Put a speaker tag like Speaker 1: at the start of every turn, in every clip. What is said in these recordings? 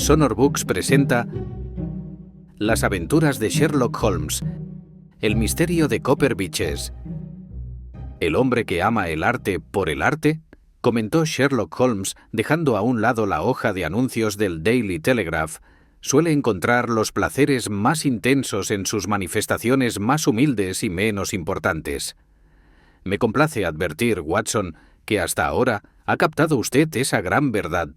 Speaker 1: Sonor Books presenta Las aventuras de Sherlock Holmes, el misterio de Copper Beeches. ¿El hombre que ama el arte por el arte?, comentó Sherlock Holmes dejando a un lado la hoja de anuncios del Daily Telegraph. Suele encontrar los placeres más intensos en sus manifestaciones más humildes y menos importantes. Me complace advertir, Watson, que hasta ahora ha captado usted esa gran verdad,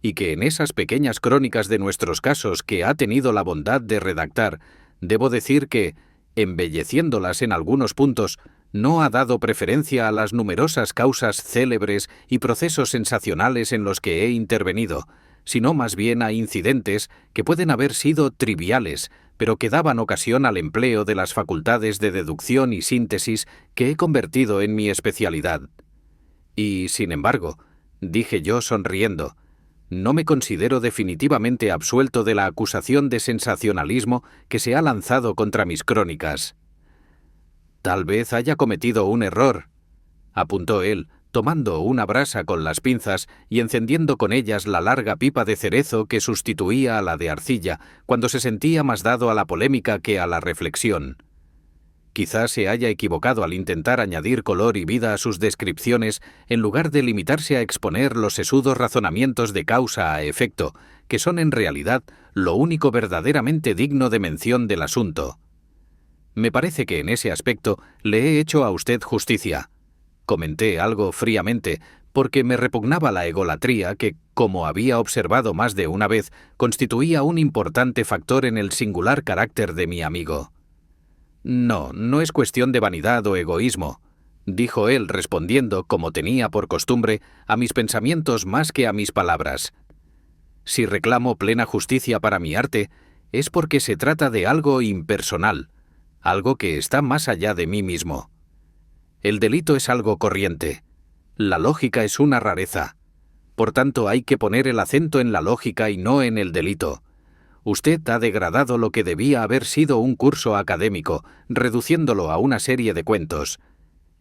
Speaker 1: y que en esas pequeñas crónicas de nuestros casos que ha tenido la bondad de redactar, debo decir que, embelleciéndolas en algunos puntos, no ha dado preferencia a las numerosas causas célebres y procesos sensacionales en los que he intervenido, sino más bien a incidentes que pueden haber sido triviales, pero que daban ocasión al empleo de las facultades de deducción y síntesis que he convertido en mi especialidad. Y, sin embargo, dije yo sonriendo, no me considero definitivamente absuelto de la acusación de sensacionalismo que se ha lanzado contra mis crónicas. Tal vez haya cometido un error, apuntó él, tomando una brasa con las pinzas y encendiendo con ellas la larga pipa de cerezo que sustituía a la de arcilla cuando se sentía más dado a la polémica que a la reflexión. Quizás se haya equivocado al intentar añadir color y vida a sus descripciones en lugar de limitarse a exponer los sesudos razonamientos de causa a efecto, que son en realidad lo único verdaderamente digno de mención del asunto. Me parece que en ese aspecto le he hecho a usted justicia. Comenté algo fríamente, porque me repugnaba la egolatría que, como había observado más de una vez, constituía un importante factor en el singular carácter de mi amigo. No es cuestión de vanidad o egoísmo, dijo él respondiendo, como tenía por costumbre, a mis pensamientos más que a mis palabras. Si reclamo plena justicia para mi arte, es porque se trata de algo impersonal, algo que está más allá de mí mismo. El delito es algo corriente. La lógica es una rareza. Por tanto, hay que poner el acento en la lógica y no en el delito. Usted ha degradado lo que debía haber sido un curso académico, reduciéndolo a una serie de cuentos.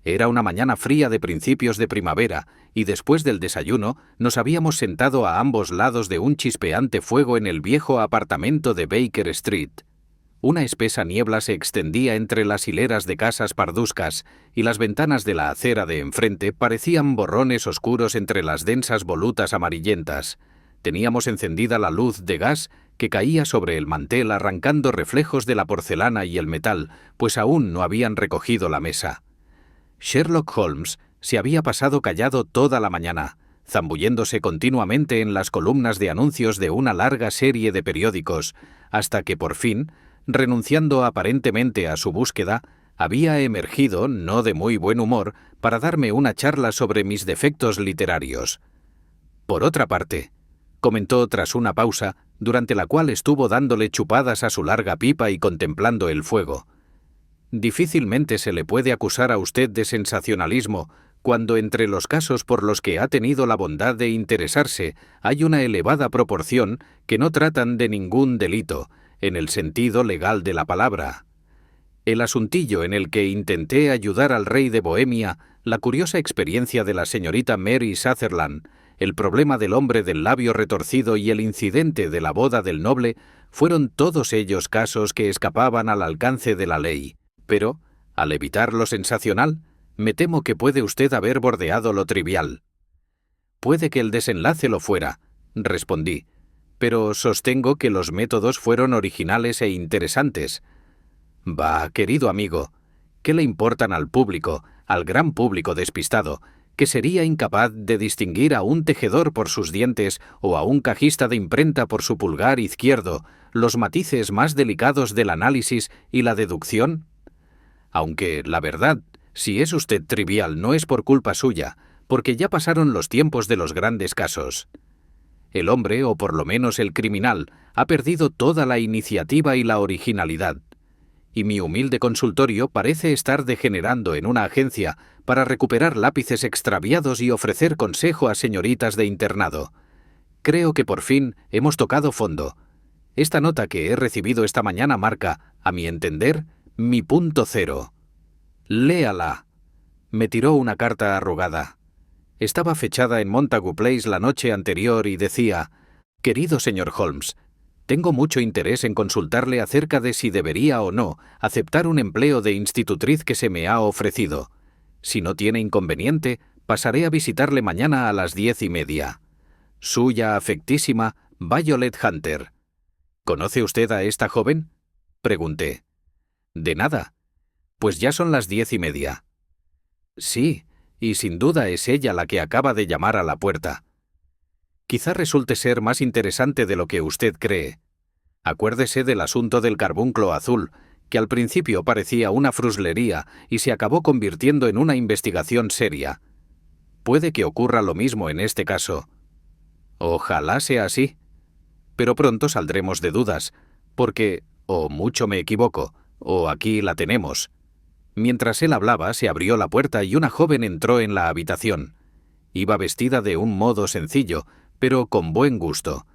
Speaker 1: Era una mañana fría de principios de primavera, y después del desayuno nos habíamos sentado a ambos lados de un chispeante fuego en el viejo apartamento de Baker Street. Una espesa niebla se extendía entre las hileras de casas parduscas, y las ventanas de la acera de enfrente parecían borrones oscuros entre las densas volutas amarillentas. Teníamos encendida la luz de gas que caía sobre el mantel arrancando reflejos de la porcelana y el metal, pues aún no habían recogido la mesa. Sherlock Holmes se había pasado callado toda la mañana, zambulléndose continuamente en las columnas de anuncios de una larga serie de periódicos, hasta que por fin, renunciando aparentemente a su búsqueda, había emergido, no de muy buen humor, para darme una charla sobre mis defectos literarios. Por otra parte, comentó tras una pausa, durante la cual estuvo dándole chupadas a su larga pipa y contemplando el fuego, difícilmente se le puede acusar a usted de sensacionalismo cuando entre los casos por los que ha tenido la bondad de interesarse hay una elevada proporción que no tratan de ningún delito, en el sentido legal de la palabra. El asuntillo en el que intenté ayudar al rey de Bohemia, la curiosa experiencia de la señorita Mary Sutherland, el problema del hombre del labio retorcido y el incidente de la boda del noble, fueron todos ellos casos que escapaban al alcance de la ley. Pero, al evitar lo sensacional, me temo que puede usted haber bordeado lo trivial. Puede que el desenlace lo fuera, respondí, pero sostengo que los métodos fueron originales e interesantes. Bah, querido amigo, ¿qué le importan al público, al gran público despistado, que sería incapaz de distinguir a un tejedor por sus dientes o a un cajista de imprenta por su pulgar izquierdo, los matices más delicados del análisis y la deducción? Aunque, la verdad, si es usted trivial, no es por culpa suya, porque ya pasaron los tiempos de los grandes casos. El hombre, o por lo menos el criminal, ha perdido toda la iniciativa y la originalidad. Y mi humilde consultorio parece estar degenerando en una agencia para recuperar lápices extraviados y ofrecer consejo a señoritas de internado. Creo que por fin hemos tocado fondo. Esta nota que he recibido esta mañana marca, a mi entender, mi punto cero. Léala. Me tiró una carta arrugada. Estaba fechada en Montagu Place la noche anterior y decía: Querido señor Holmes, tengo mucho interés en consultarle acerca de si debería o no aceptar un empleo de institutriz que se me ha ofrecido. Si no tiene inconveniente, pasaré a visitarle mañana a las 10:30. Suya afectísima, Violet Hunter. ¿Conoce usted a esta joven? Pregunté. De nada. Pues ya son las 10:30. Sí, y sin duda es ella la que acaba de llamar a la puerta. Quizá resulte ser más interesante de lo que usted cree. Acuérdese del asunto del carbunclo azul, que al principio parecía una fruslería y se acabó convirtiendo en una investigación seria. Puede que ocurra lo mismo en este caso. Ojalá sea así. Pero pronto saldremos de dudas, porque, o mucho me equivoco, o aquí la tenemos. Mientras él hablaba, se abrió la puerta y una joven entró en la habitación. Iba vestida de un modo sencillo, pero con buen gusto.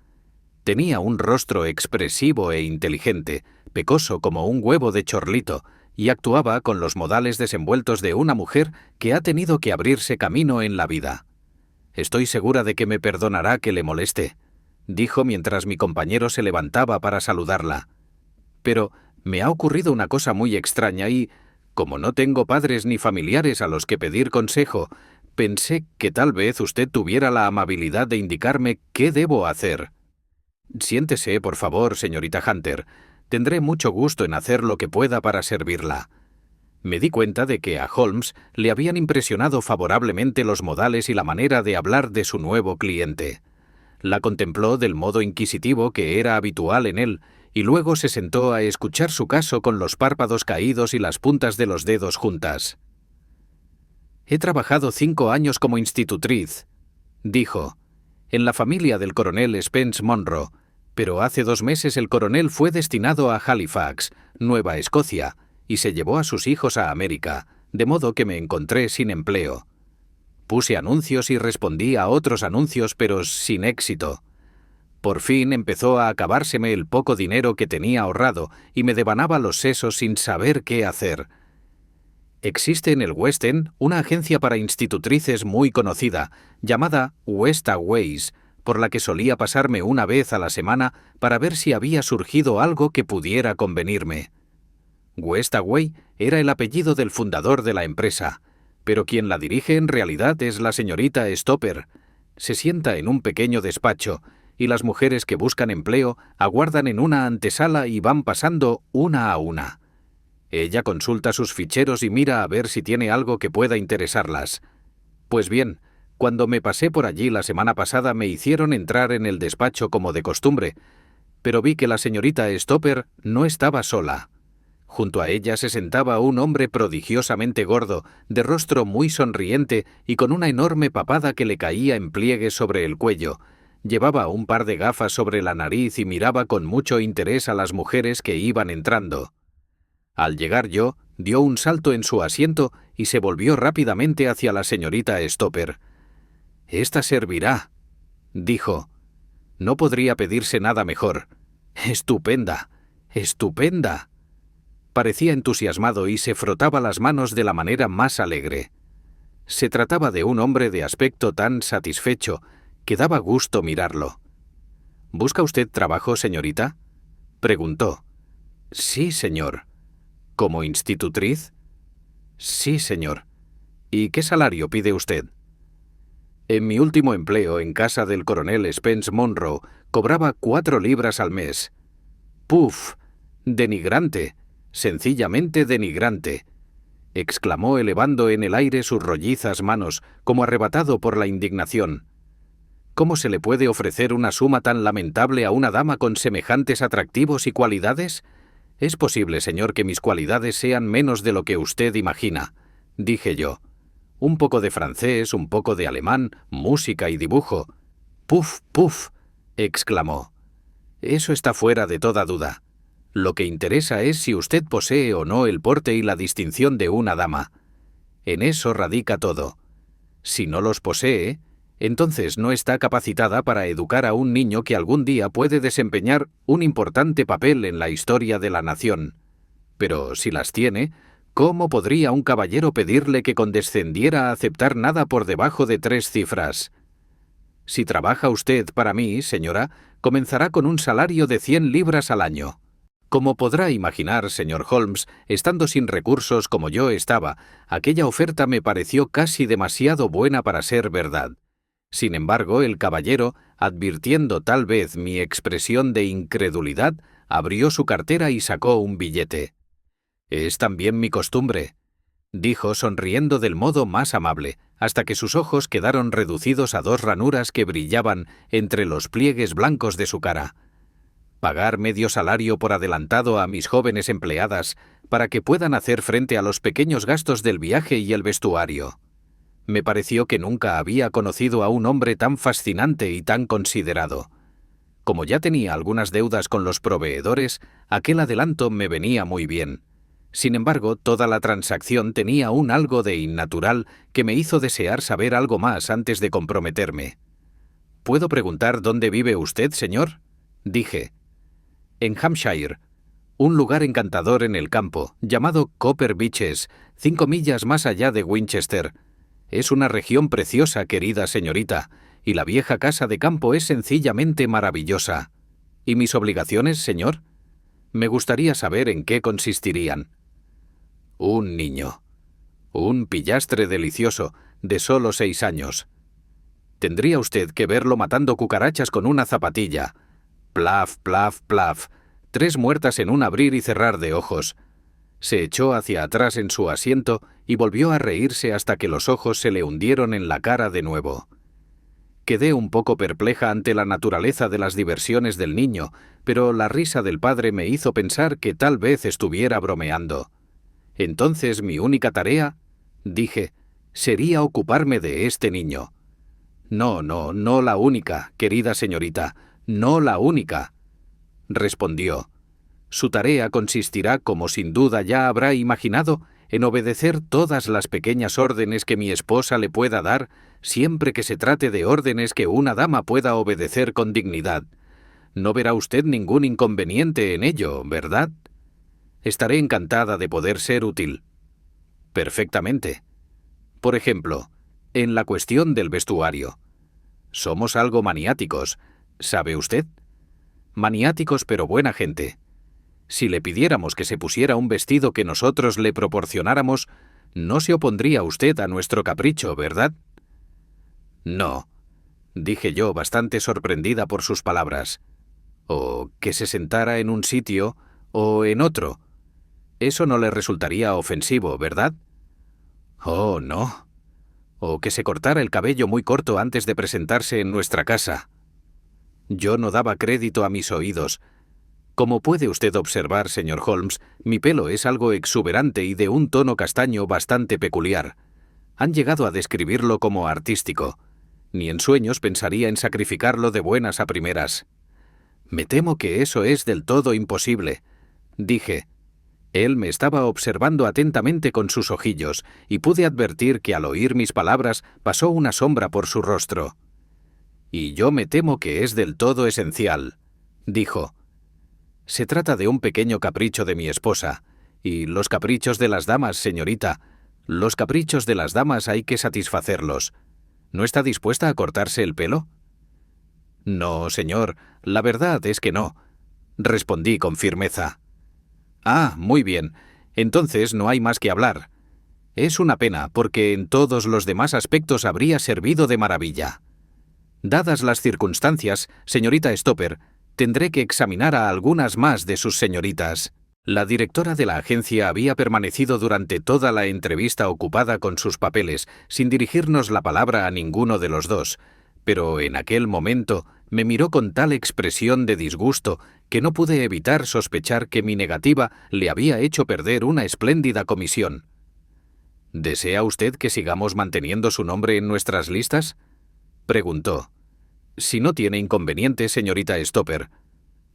Speaker 1: Tenía un rostro expresivo e inteligente, pecoso como un huevo de chorlito, y actuaba con los modales desenvueltos de una mujer que ha tenido que abrirse camino en la vida. Estoy segura de que me perdonará que le moleste, dijo mientras mi compañero se levantaba para saludarla. Pero me ha ocurrido una cosa muy extraña y, como no tengo padres ni familiares a los que pedir consejo, pensé que tal vez usted tuviera la amabilidad de indicarme qué debo hacer. Siéntese, por favor, señorita Hunter. Tendré mucho gusto en hacer lo que pueda para servirla. Me di cuenta de que a Holmes le habían impresionado favorablemente los modales y la manera de hablar de su nuevo cliente. La contempló del modo inquisitivo que era habitual en él, y luego se sentó a escuchar su caso con los párpados caídos y las puntas de los dedos juntas. He trabajado 5 años como institutriz, dijo, en la familia del coronel Spence Monroe, pero hace 2 meses el coronel fue destinado a Halifax, Nueva Escocia, y se llevó a sus hijos a América, de modo que me encontré sin empleo. Puse anuncios y respondí a otros anuncios, pero sin éxito. Por fin empezó a acabárseme el poco dinero que tenía ahorrado y me devanaba los sesos sin saber qué hacer. Existe en el West End una agencia para institutrices muy conocida, llamada Westaways, por la que solía pasarme una vez a la semana para ver si había surgido algo que pudiera convenirme. Westaway era el apellido del fundador de la empresa, pero quien la dirige en realidad es la señorita Stopper. Se sienta en un pequeño despacho, y las mujeres que buscan empleo aguardan en una antesala y van pasando una a una. Ella consulta sus ficheros y mira a ver si tiene algo que pueda interesarlas. Pues bien, cuando me pasé por allí la semana pasada me hicieron entrar en el despacho como de costumbre, pero vi que la señorita Stopper no estaba sola. Junto a ella se sentaba un hombre prodigiosamente gordo, de rostro muy sonriente y con una enorme papada que le caía en pliegues sobre el cuello. Llevaba un par de gafas sobre la nariz y miraba con mucho interés a las mujeres que iban entrando. Al llegar yo, dio un salto en su asiento y se volvió rápidamente hacia la señorita Stopper. «Esta servirá», dijo. «No podría pedirse nada mejor. ¡Estupenda! ¡Estupenda!». Parecía entusiasmado y se frotaba las manos de la manera más alegre. Se trataba de un hombre de aspecto tan satisfecho que daba gusto mirarlo. «¿Busca usted trabajo, señorita?», preguntó. «Sí, señor». «¿Como institutriz?». «Sí, señor». «¿Y qué salario pide usted?». En mi último empleo en casa del coronel Spence Monroe cobraba 4 libras al mes. «¡Puf! Denigrante, sencillamente denigrante», exclamó elevando en el aire sus rollizas manos, como arrebatado por la indignación. «¿Cómo se le puede ofrecer una suma tan lamentable a una dama con semejantes atractivos y cualidades? «Es posible, señor, que mis cualidades sean menos de lo que usted imagina», dije yo. «Un poco de francés, un poco de alemán, música y dibujo». «¡Puf, puf!», exclamó. «Eso está fuera de toda duda. Lo que interesa es si usted posee o no el porte y la distinción de una dama. En eso radica todo. Si no los posee, entonces no está capacitada para educar a un niño que algún día puede desempeñar un importante papel en la historia de la nación. Pero si las tiene, ¿cómo podría un caballero pedirle que condescendiera a aceptar nada por debajo de 3 cifras? Si trabaja usted para mí, señora, comenzará con un salario de 100 libras al año. Como podrá imaginar, señor Holmes, estando sin recursos como yo estaba, aquella oferta me pareció casi demasiado buena para ser verdad. Sin embargo, el caballero, advirtiendo tal vez mi expresión de incredulidad, abrió su cartera y sacó un billete. «Es también mi costumbre», dijo sonriendo del modo más amable, hasta que sus ojos quedaron reducidos a 2 ranuras que brillaban entre los pliegues blancos de su cara. «Pagar medio salario por adelantado a mis jóvenes empleadas para que puedan hacer frente a los pequeños gastos del viaje y el vestuario». Me pareció que nunca había conocido a un hombre tan fascinante y tan considerado. Como ya tenía algunas deudas con los proveedores, aquel adelanto me venía muy bien. Sin embargo, toda la transacción tenía un algo de innatural que me hizo desear saber algo más antes de comprometerme. «¿Puedo preguntar dónde vive usted, señor?», dije. «En Hampshire, un lugar encantador en el campo, llamado Copper Beeches, 5 millas más allá de Winchester. Es una región preciosa, querida señorita, y la vieja casa de campo es sencillamente maravillosa. ¿Y mis obligaciones, señor? Me gustaría saber en qué consistirían». Un niño. Un pillastre delicioso, de solo 6 años. Tendría usted que verlo matando cucarachas con una zapatilla. Plaf, plaf, plaf. 3 muertas en un abrir y cerrar de ojos. Se echó hacia atrás en su asiento y volvió a reírse hasta que los ojos se le hundieron en la cara de nuevo. Quedé un poco perpleja ante la naturaleza de las diversiones del niño, pero la risa del padre me hizo pensar que tal vez estuviera bromeando. Entonces mi única tarea, dije, sería ocuparme de este niño. No la única, querida señorita, no la única, respondió. Su tarea consistirá, como sin duda ya habrá imaginado, en obedecer todas las pequeñas órdenes que mi esposa le pueda dar, siempre que se trate de órdenes que una dama pueda obedecer con dignidad. No verá usted ningún inconveniente en ello, ¿verdad? Estaré encantada de poder ser útil. Perfectamente. Por ejemplo, en la cuestión del vestuario. Somos algo maniáticos, ¿sabe usted? Maniáticos pero buena gente. Si le pidiéramos que se pusiera un vestido que nosotros le proporcionáramos, no se opondría usted a nuestro capricho, ¿verdad? No, dije yo, bastante sorprendida por sus palabras. O que se sentara en un sitio o en otro. Eso no le resultaría ofensivo, ¿verdad? Oh, no. O que se cortara el cabello muy corto antes de presentarse en nuestra casa. Yo no daba crédito a mis oídos. Como puede usted observar, señor Holmes, mi pelo es algo exuberante y de un tono castaño bastante peculiar. Han llegado a describirlo como artístico. Ni en sueños pensaría en sacrificarlo de buenas a primeras. Me temo que eso es del todo imposible, dije. Él me estaba observando atentamente con sus ojillos y pude advertir que al oír mis palabras pasó una sombra por su rostro. «Y yo me temo que es del todo esencial», dijo. «Se trata de un pequeño capricho de mi esposa, y los caprichos de las damas, señorita, los caprichos de las damas hay que satisfacerlos. ¿No está dispuesta a cortarse el pelo?» «No, señor, la verdad es que no», respondí con firmeza. «Ah, muy bien. Entonces no hay más que hablar. Es una pena, porque en todos los demás aspectos habría servido de maravilla. Dadas las circunstancias, señorita Stopper, tendré que examinar a algunas más de sus señoritas». La directora de la agencia había permanecido durante toda la entrevista ocupada con sus papeles, sin dirigirnos la palabra a ninguno de los dos, pero en aquel momento me miró con tal expresión de disgusto que no pude evitar sospechar que mi negativa le había hecho perder una espléndida comisión. «¿Desea usted que sigamos manteniendo su nombre en nuestras listas?», preguntó. «Si no tiene inconveniente, señorita Stopper».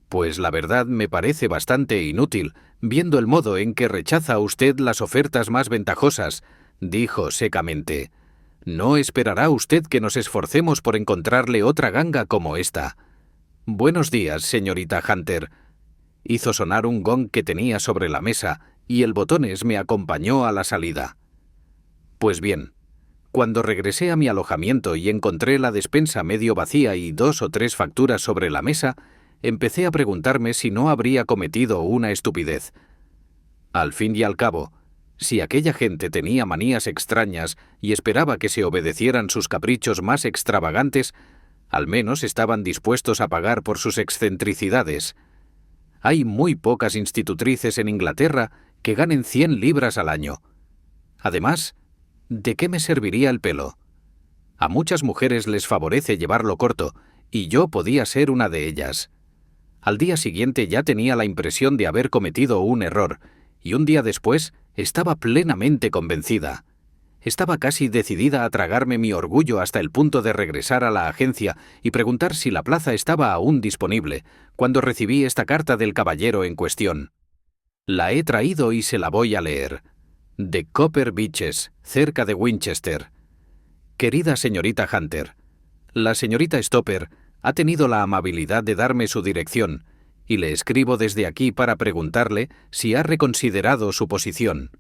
Speaker 1: «Pues la verdad me parece bastante inútil, viendo el modo en que rechaza usted las ofertas más ventajosas», dijo secamente. «No esperará usted que nos esforcemos por encontrarle otra ganga como esta. Buenos días, señorita Hunter». Hizo sonar un gong que tenía sobre la mesa y el botones me acompañó a la salida. «Pues bien, Cuando regresé a mi alojamiento y encontré la despensa medio vacía y 2 o 3 facturas sobre la mesa, empecé a preguntarme si no habría cometido una estupidez. Al fin y al cabo, si aquella gente tenía manías extrañas y esperaba que se obedecieran sus caprichos más extravagantes, al menos estaban dispuestos a pagar por sus excentricidades. Hay muy pocas institutrices en Inglaterra que ganen 100 libras al año. Además, ¿de qué me serviría el pelo? A muchas mujeres les favorece llevarlo corto, y yo podía ser una de ellas. Al día siguiente ya tenía la impresión de haber cometido un error, y un día después estaba plenamente convencida. Estaba casi decidida a tragarme mi orgullo hasta el punto de regresar a la agencia y preguntar si la plaza estaba aún disponible, cuando recibí esta carta del caballero en cuestión. La he traído y se la voy a leer. De Copper Beeches, cerca de Winchester. Querida señorita Hunter, la señorita Stopper ha tenido la amabilidad de darme su dirección, y le escribo desde aquí para preguntarle si ha reconsiderado su posición.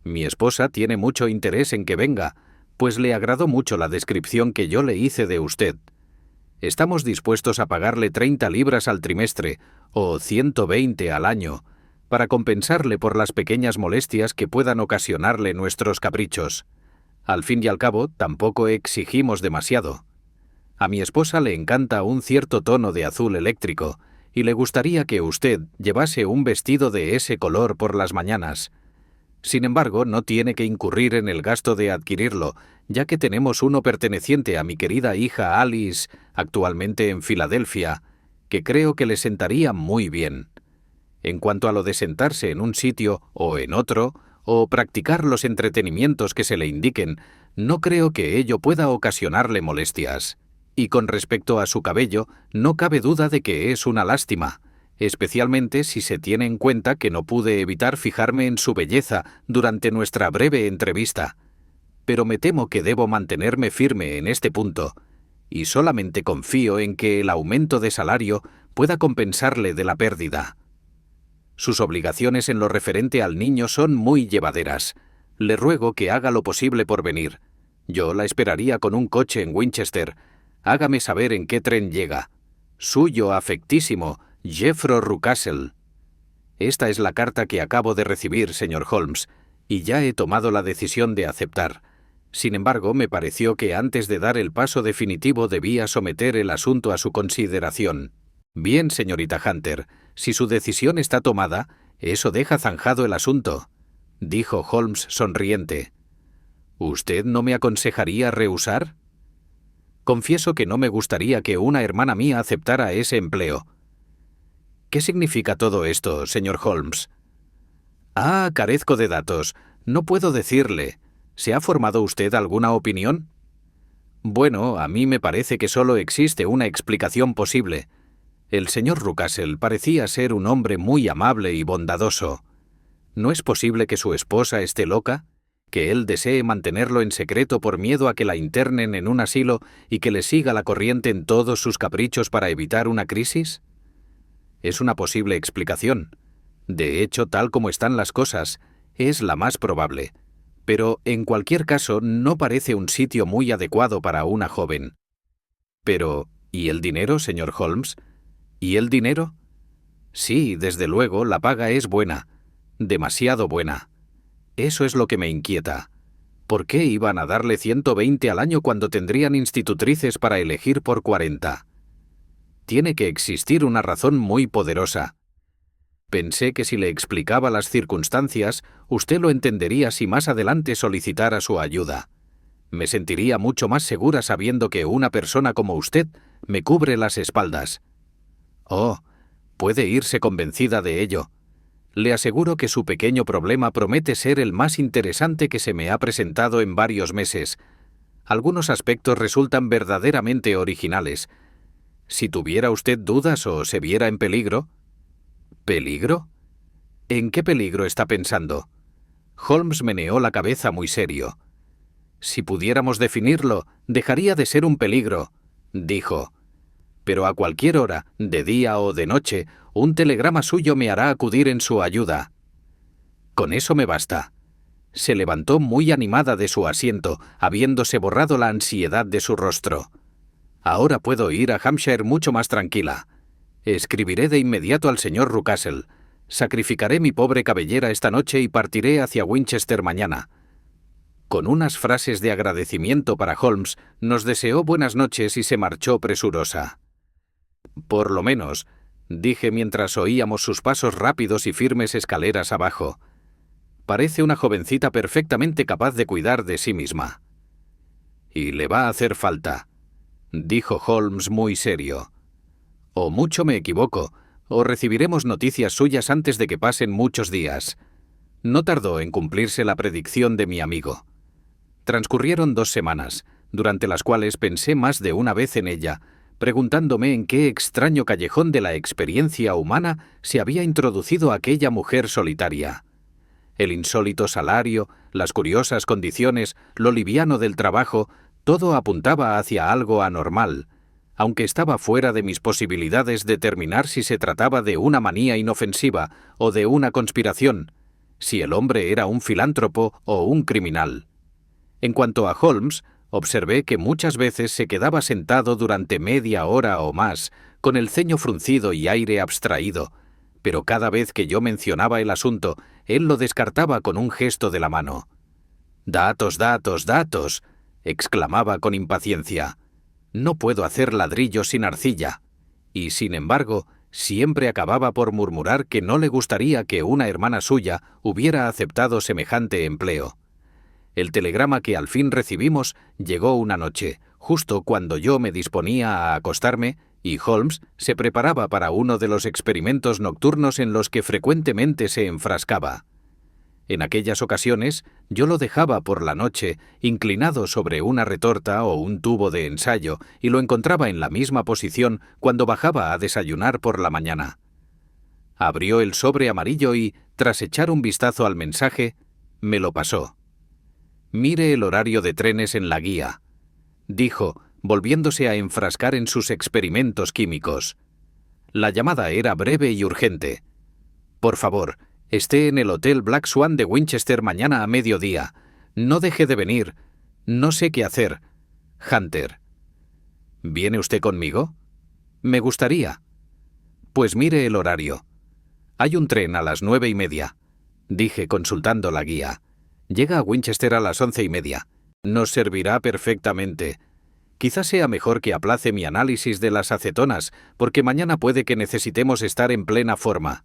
Speaker 1: Mi esposa tiene mucho interés en que venga, pues le agradó mucho la descripción que yo le hice de usted. Estamos dispuestos a pagarle 30 libras al trimestre, o 120 al año, para compensarle por las pequeñas molestias que puedan ocasionarle nuestros caprichos. Al fin y al cabo, tampoco exigimos demasiado. A mi esposa le encanta un cierto tono de azul eléctrico, y le gustaría que usted llevase un vestido de ese color por las mañanas. Sin embargo, no tiene que incurrir en el gasto de adquirirlo, ya que tenemos uno perteneciente a mi querida hija Alice, actualmente en Filadelfia, que creo que le sentaría muy bien. En cuanto a lo de sentarse en un sitio o en otro, o practicar los entretenimientos que se le indiquen, no creo que ello pueda ocasionarle molestias. Y con respecto a su cabello, no cabe duda de que es una lástima, especialmente si se tiene en cuenta que no pude evitar fijarme en su belleza durante nuestra breve entrevista. Pero me temo que debo mantenerme firme en este punto, y solamente confío en que el aumento de salario pueda compensarle de la pérdida. Sus obligaciones en lo referente al niño son muy llevaderas. Le ruego que haga lo posible por venir. Yo la esperaría con un coche en Winchester. Hágame saber en qué tren llega. Suyo afectísimo, Jeffro Rucastle. Esta es la carta que acabo de recibir, señor Holmes, y ya he tomado la decisión de aceptar. Sin embargo, me pareció que antes de dar el paso definitivo debía someter el asunto a su consideración. Bien, señorita Hunter, si su decisión está tomada, eso deja zanjado el asunto, dijo Holmes sonriente. ¿Usted no me aconsejaría rehusar? Confieso que no me gustaría que una hermana mía aceptara ese empleo. ¿Qué significa todo esto, señor Holmes? Ah, carezco de datos. No puedo decirle. ¿Se ha formado usted alguna opinión? Bueno, a mí me parece que solo existe una explicación posible. El señor Rucastle parecía ser un hombre muy amable y bondadoso. ¿No es posible que su esposa esté loca? ¿Que él desee mantenerlo en secreto por miedo a que la internen en un asilo y que le siga la corriente en todos sus caprichos para evitar una crisis? Es una posible explicación. De hecho, tal como están las cosas, es la más probable. Pero, en cualquier caso, no parece un sitio muy adecuado para una joven. Pero, ¿y el dinero, señor Holmes? ¿Y el dinero? Sí, desde luego, la paga es buena. Demasiado buena. Eso es lo que me inquieta. ¿Por qué iban a darle 120 al año cuando tendrían institutrices para elegir por 40? Tiene que existir una razón muy poderosa. Pensé que si le explicaba las circunstancias, usted lo entendería si más adelante solicitara su ayuda. Me sentiría mucho más segura sabiendo que una persona como usted me cubre las espaldas. Oh, puede irse convencida de ello. Le aseguro que su pequeño problema promete ser el más interesante que se me ha presentado en varios meses. Algunos aspectos resultan verdaderamente originales. Si tuviera usted dudas o se viera en peligro... ¿Peligro? ¿En qué peligro está pensando? Holmes meneó la cabeza muy serio. Si pudiéramos definirlo, dejaría de ser un peligro, dijo. Pero a cualquier hora, de día o de noche, un telegrama suyo me hará acudir en su ayuda. Con eso me basta. Se levantó muy animada de su asiento, habiéndose borrado la ansiedad de su rostro. «Ahora puedo ir a Hampshire mucho más tranquila. Escribiré de inmediato al señor Rucastle. Sacrificaré mi pobre cabellera esta noche y partiré hacia Winchester mañana». Con unas frases de agradecimiento para Holmes, nos deseó buenas noches y se marchó presurosa. «Por lo menos», dije mientras oíamos sus pasos rápidos y firmes escaleras abajo, «parece una jovencita perfectamente capaz de cuidar de sí misma». «Y le va a hacer falta», dijo Holmes muy serio. «O mucho me equivoco, o recibiremos noticias suyas antes de que pasen muchos días». No tardó en cumplirse la predicción de mi amigo. Transcurrieron 2 semanas, durante las cuales pensé más de una vez en ella, preguntándome en qué extraño callejón de la experiencia humana se había introducido aquella mujer solitaria. El insólito salario, las curiosas condiciones, lo liviano del trabajo, todo apuntaba hacia algo anormal, aunque estaba fuera de mis posibilidades determinar si se trataba de una manía inofensiva o de una conspiración, si el hombre era un filántropo o un criminal. En cuanto a Holmes, observé que muchas veces se quedaba sentado durante media hora o más, con el ceño fruncido y aire abstraído, pero cada vez que yo mencionaba el asunto, él lo descartaba con un gesto de la mano. «Datos, datos, datos», exclamaba con impaciencia. «No puedo hacer ladrillos sin arcilla». Y, sin embargo, siempre acababa por murmurar que no le gustaría que una hermana suya hubiera aceptado semejante empleo. El telegrama que al fin recibimos llegó una noche, justo cuando yo me disponía a acostarme, y Holmes se preparaba para uno de los experimentos nocturnos en los que frecuentemente se enfrascaba. En aquellas ocasiones yo lo dejaba por la noche, inclinado sobre una retorta o un tubo de ensayo, y lo encontraba en la misma posición cuando bajaba a desayunar por la mañana. Abrió el sobre amarillo y, tras echar un vistazo al mensaje, me lo pasó. «Mire el horario de trenes en la guía», dijo, volviéndose a enfrascar en sus experimentos químicos. La llamada era breve y urgente. «Por favor, esté en el Hotel Black Swan de Winchester mañana a mediodía. No deje de venir. No sé qué hacer. Hunter». «¿Viene usted conmigo?» «Me gustaría». «Pues mire el horario. Hay un tren a las 9:30», dije consultando la guía. «Llega a Winchester a las 11:30. Nos servirá perfectamente. Quizás sea mejor que aplace mi análisis de las acetonas, porque mañana puede que necesitemos estar en plena forma».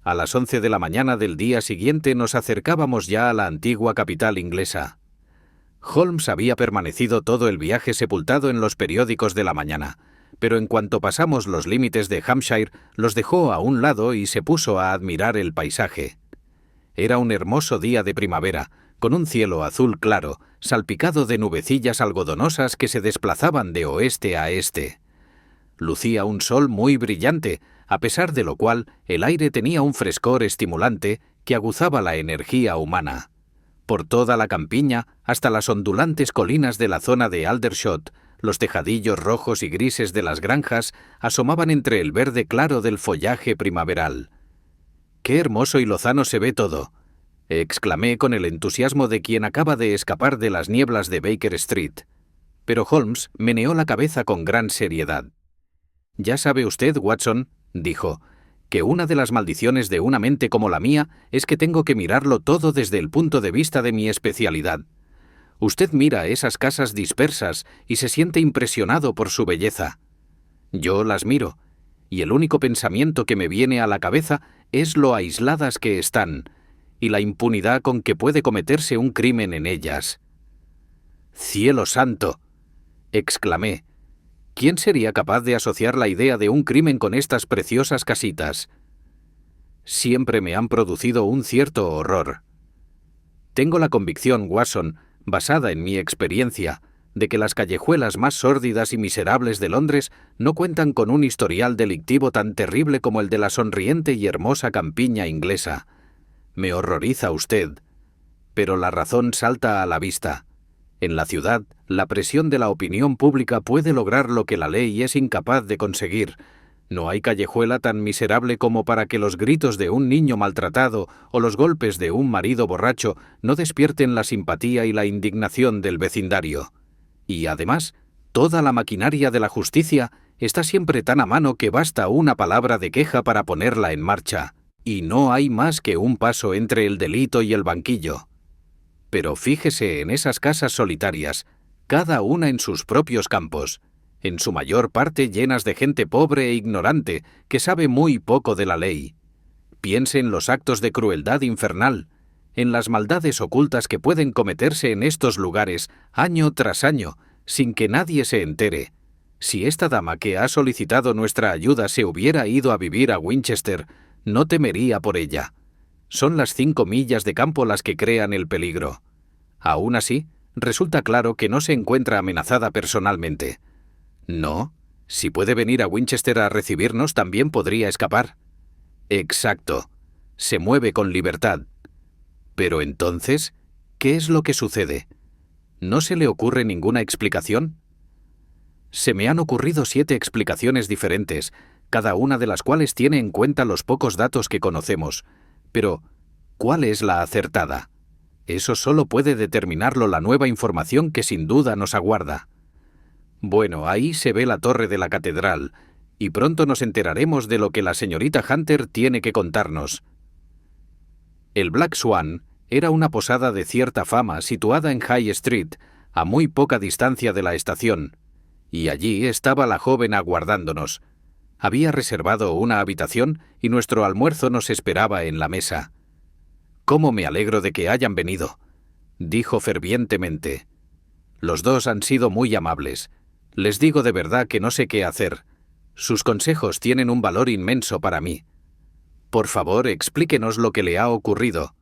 Speaker 1: A las 11 de la mañana del día siguiente nos acercábamos ya a la antigua capital inglesa. Holmes había permanecido todo el viaje sepultado en los periódicos de la mañana, pero en cuanto pasamos los límites de Hampshire, los dejó a un lado y se puso a admirar el paisaje. Era un hermoso día de primavera, con un cielo azul claro, salpicado de nubecillas algodonosas que se desplazaban de oeste a este. Lucía un sol muy brillante, a pesar de lo cual el aire tenía un frescor estimulante que aguzaba la energía humana. Por toda la campiña, hasta las ondulantes colinas de la zona de Aldershot, los tejadillos rojos y grises de las granjas asomaban entre el verde claro del follaje primaveral. «Qué hermoso y lozano se ve todo», exclamé con el entusiasmo de quien acaba de escapar de las nieblas de Baker Street. Pero Holmes meneó la cabeza con gran seriedad. «Ya sabe usted, Watson», dijo, «que una de las maldiciones de una mente como la mía es que tengo que mirarlo todo desde el punto de vista de mi especialidad. Usted mira esas casas dispersas y se siente impresionado por su belleza. Yo las miro, y el único pensamiento que me viene a la cabeza es lo aisladas que están, y la impunidad con que puede cometerse un crimen en ellas». «¡Cielo santo!», exclamé. «¿Quién sería capaz de asociar la idea de un crimen con estas preciosas casitas? Siempre me han producido un cierto horror. Tengo la convicción, Watson, basada en mi experiencia, de que las callejuelas más sórdidas y miserables de Londres no cuentan con un historial delictivo tan terrible como el de la sonriente y hermosa campiña inglesa. Me horroriza usted, pero la razón salta a la vista. En la ciudad, la presión de la opinión pública puede lograr lo que la ley es incapaz de conseguir. No hay callejuela tan miserable como para que los gritos de un niño maltratado o los golpes de un marido borracho no despierten la simpatía y la indignación del vecindario. Y además, toda la maquinaria de la justicia está siempre tan a mano que basta una palabra de queja para ponerla en marcha, y no hay más que un paso entre el delito y el banquillo. Pero fíjese en esas casas solitarias, cada una en sus propios campos, en su mayor parte llenas de gente pobre e ignorante que sabe muy poco de la ley. Piense en los actos de crueldad infernal, en las maldades ocultas que pueden cometerse en estos lugares año tras año, sin que nadie se entere. Si esta dama que ha solicitado nuestra ayuda se hubiera ido a vivir a Winchester, no temería por ella. Son las 5 millas de campo las que crean el peligro. Aún así, resulta claro que no se encuentra amenazada personalmente. No, si puede venir a Winchester a recibirnos, también podría escapar. Exacto. Se mueve con libertad. Pero entonces, ¿qué es lo que sucede? ¿No se le ocurre ninguna explicación? Se me han ocurrido 7 explicaciones diferentes, cada una de las cuales tiene en cuenta los pocos datos que conocemos. Pero, ¿cuál es la acertada? Eso solo puede determinarlo la nueva información que sin duda nos aguarda. Bueno, ahí se ve la torre de la catedral, y pronto nos enteraremos de lo que la señorita Hunter tiene que contarnos. El Black Swan era una posada de cierta fama situada en High Street, a muy poca distancia de la estación, y allí estaba la joven aguardándonos. Había reservado una habitación y nuestro almuerzo nos esperaba en la mesa. «¿Cómo me alegro de que hayan venido?», dijo fervientemente. «Los dos han sido muy amables. Les digo de verdad que no sé qué hacer. Sus consejos tienen un valor inmenso para mí. Por favor, explíquenos lo que le ha ocurrido».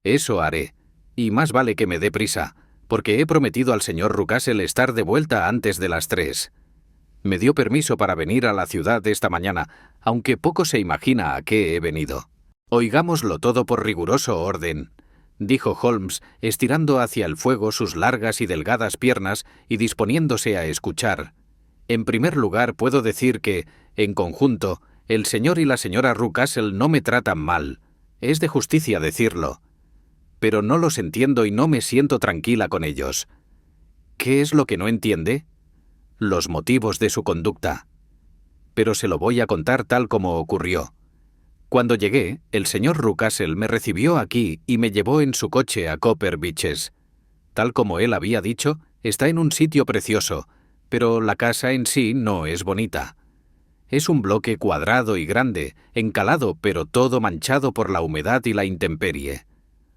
Speaker 1: «Eso haré, y más vale que me dé prisa, porque he prometido al señor Rucastle estar de vuelta antes de las 3. Me dio permiso para venir a la ciudad esta mañana, aunque poco se imagina a qué he venido». «Oigámoslo todo por riguroso orden», dijo Holmes, estirando hacia el fuego sus largas y delgadas piernas y disponiéndose a escuchar. «En primer lugar, puedo decir que, en conjunto, el señor y la señora Rucastle no me tratan mal. Es de justicia decirlo. Pero no los entiendo y no me siento tranquila con ellos». «¿Qué es lo que no entiende?» «Los motivos de su conducta. Pero se lo voy a contar tal como ocurrió. Cuando llegué, el señor Rucastle me recibió aquí y me llevó en su coche a Copper Beeches. Tal como él había dicho, está en un sitio precioso, pero la casa en sí no es bonita. Es un bloque cuadrado y grande, encalado pero todo manchado por la humedad y la intemperie.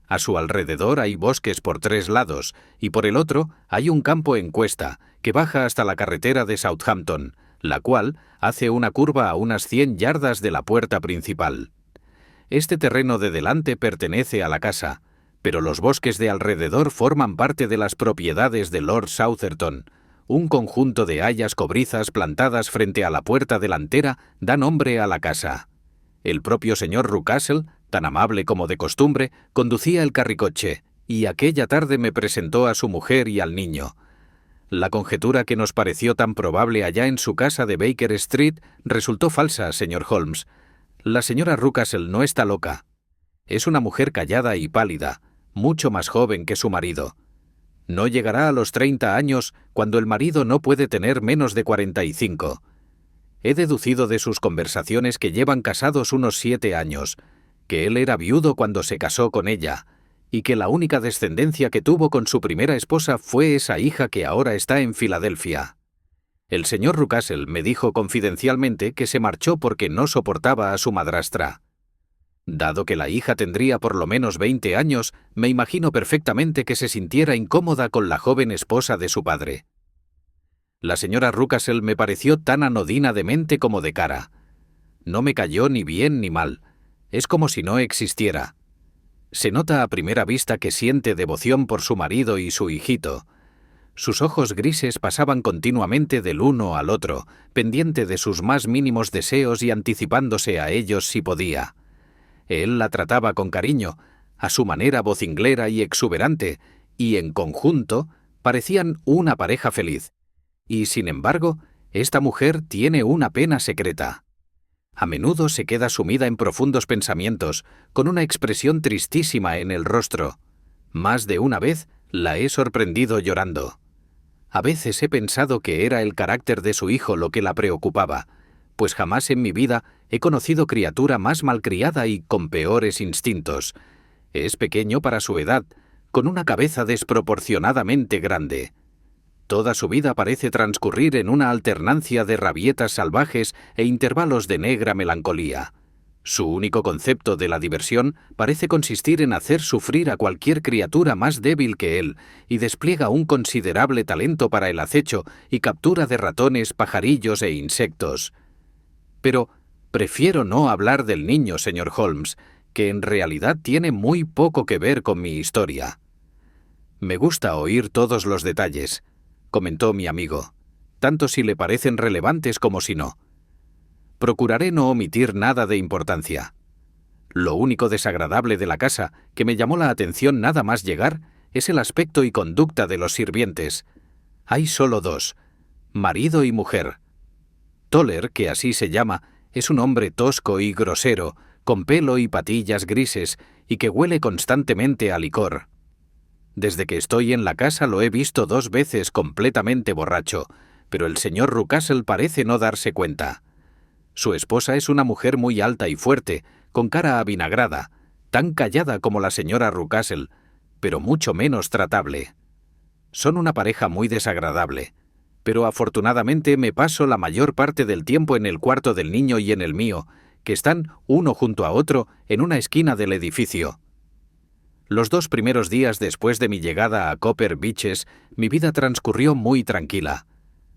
Speaker 1: A su alrededor hay bosques por 3 lados, y por el otro hay un campo en cuesta que baja hasta la carretera de Southampton, la cual hace una curva a unas 100 yardas de la puerta principal. Este terreno de delante pertenece a la casa, pero los bosques de alrededor forman parte de las propiedades de Lord Southerton. Un conjunto de hayas cobrizas plantadas frente a la puerta delantera da nombre a la casa. El propio señor Rucastle, tan amable como de costumbre, conducía el carricoche, y aquella tarde me presentó a su mujer y al niño. La conjetura que nos pareció tan probable allá en su casa de Baker Street resultó falsa, señor Holmes. La señora Rucastle no está loca. Es una mujer callada y pálida, mucho más joven que su marido. No llegará a los 30 años cuando el marido no puede tener menos de 45. He deducido de sus conversaciones que llevan casados unos 7 años, que él era viudo cuando se casó con ella, y que la única descendencia que tuvo con su primera esposa fue esa hija que ahora está en Filadelfia. El señor Rucastle me dijo confidencialmente que se marchó porque no soportaba a su madrastra. Dado que la hija tendría por lo menos 20 años, me imagino perfectamente que se sintiera incómoda con la joven esposa de su padre. La señora Rucastle me pareció tan anodina de mente como de cara. No me cayó ni bien ni mal. Es como si no existiera. Se nota a primera vista que siente devoción por su marido y su hijito. Sus ojos grises pasaban continuamente del uno al otro, pendiente de sus más mínimos deseos y anticipándose a ellos si podía. Él la trataba con cariño, a su manera vocinglera y exuberante, y en conjunto parecían una pareja feliz. Y sin embargo, esta mujer tiene una pena secreta. A menudo se queda sumida en profundos pensamientos, con una expresión tristísima en el rostro. Más de una vez la he sorprendido llorando. A veces he pensado que era el carácter de su hijo lo que la preocupaba, pues jamás en mi vida he conocido criatura más malcriada y con peores instintos. Es pequeño para su edad, con una cabeza desproporcionadamente grande. Toda su vida parece transcurrir en una alternancia de rabietas salvajes e intervalos de negra melancolía. Su único concepto de la diversión parece consistir en hacer sufrir a cualquier criatura más débil que él, y despliega un considerable talento para el acecho y captura de ratones, pajarillos e insectos. Pero prefiero no hablar del niño, señor Holmes, que en realidad tiene muy poco que ver con mi historia. Me gusta oír todos los detalles, comentó mi amigo, tanto si le parecen relevantes como si no. Procuraré no omitir nada de importancia. Lo único desagradable de la casa, que me llamó la atención nada más llegar, es el aspecto y conducta de los sirvientes. Hay solo dos, marido y mujer. Toller, que así se llama, es un hombre tosco y grosero, con pelo y patillas grises, y que huele constantemente a licor. Desde que estoy en la casa lo he visto 2 veces completamente borracho, pero el señor Rucastle parece no darse cuenta. Su esposa es una mujer muy alta y fuerte, con cara avinagrada, tan callada como la señora Rucastle, pero mucho menos tratable. Son una pareja muy desagradable, pero afortunadamente me paso la mayor parte del tiempo en el cuarto del niño y en el mío, que están uno junto a otro en una esquina del edificio. Los 2 primeros días después de mi llegada a Copper Beeches, mi vida transcurrió muy tranquila.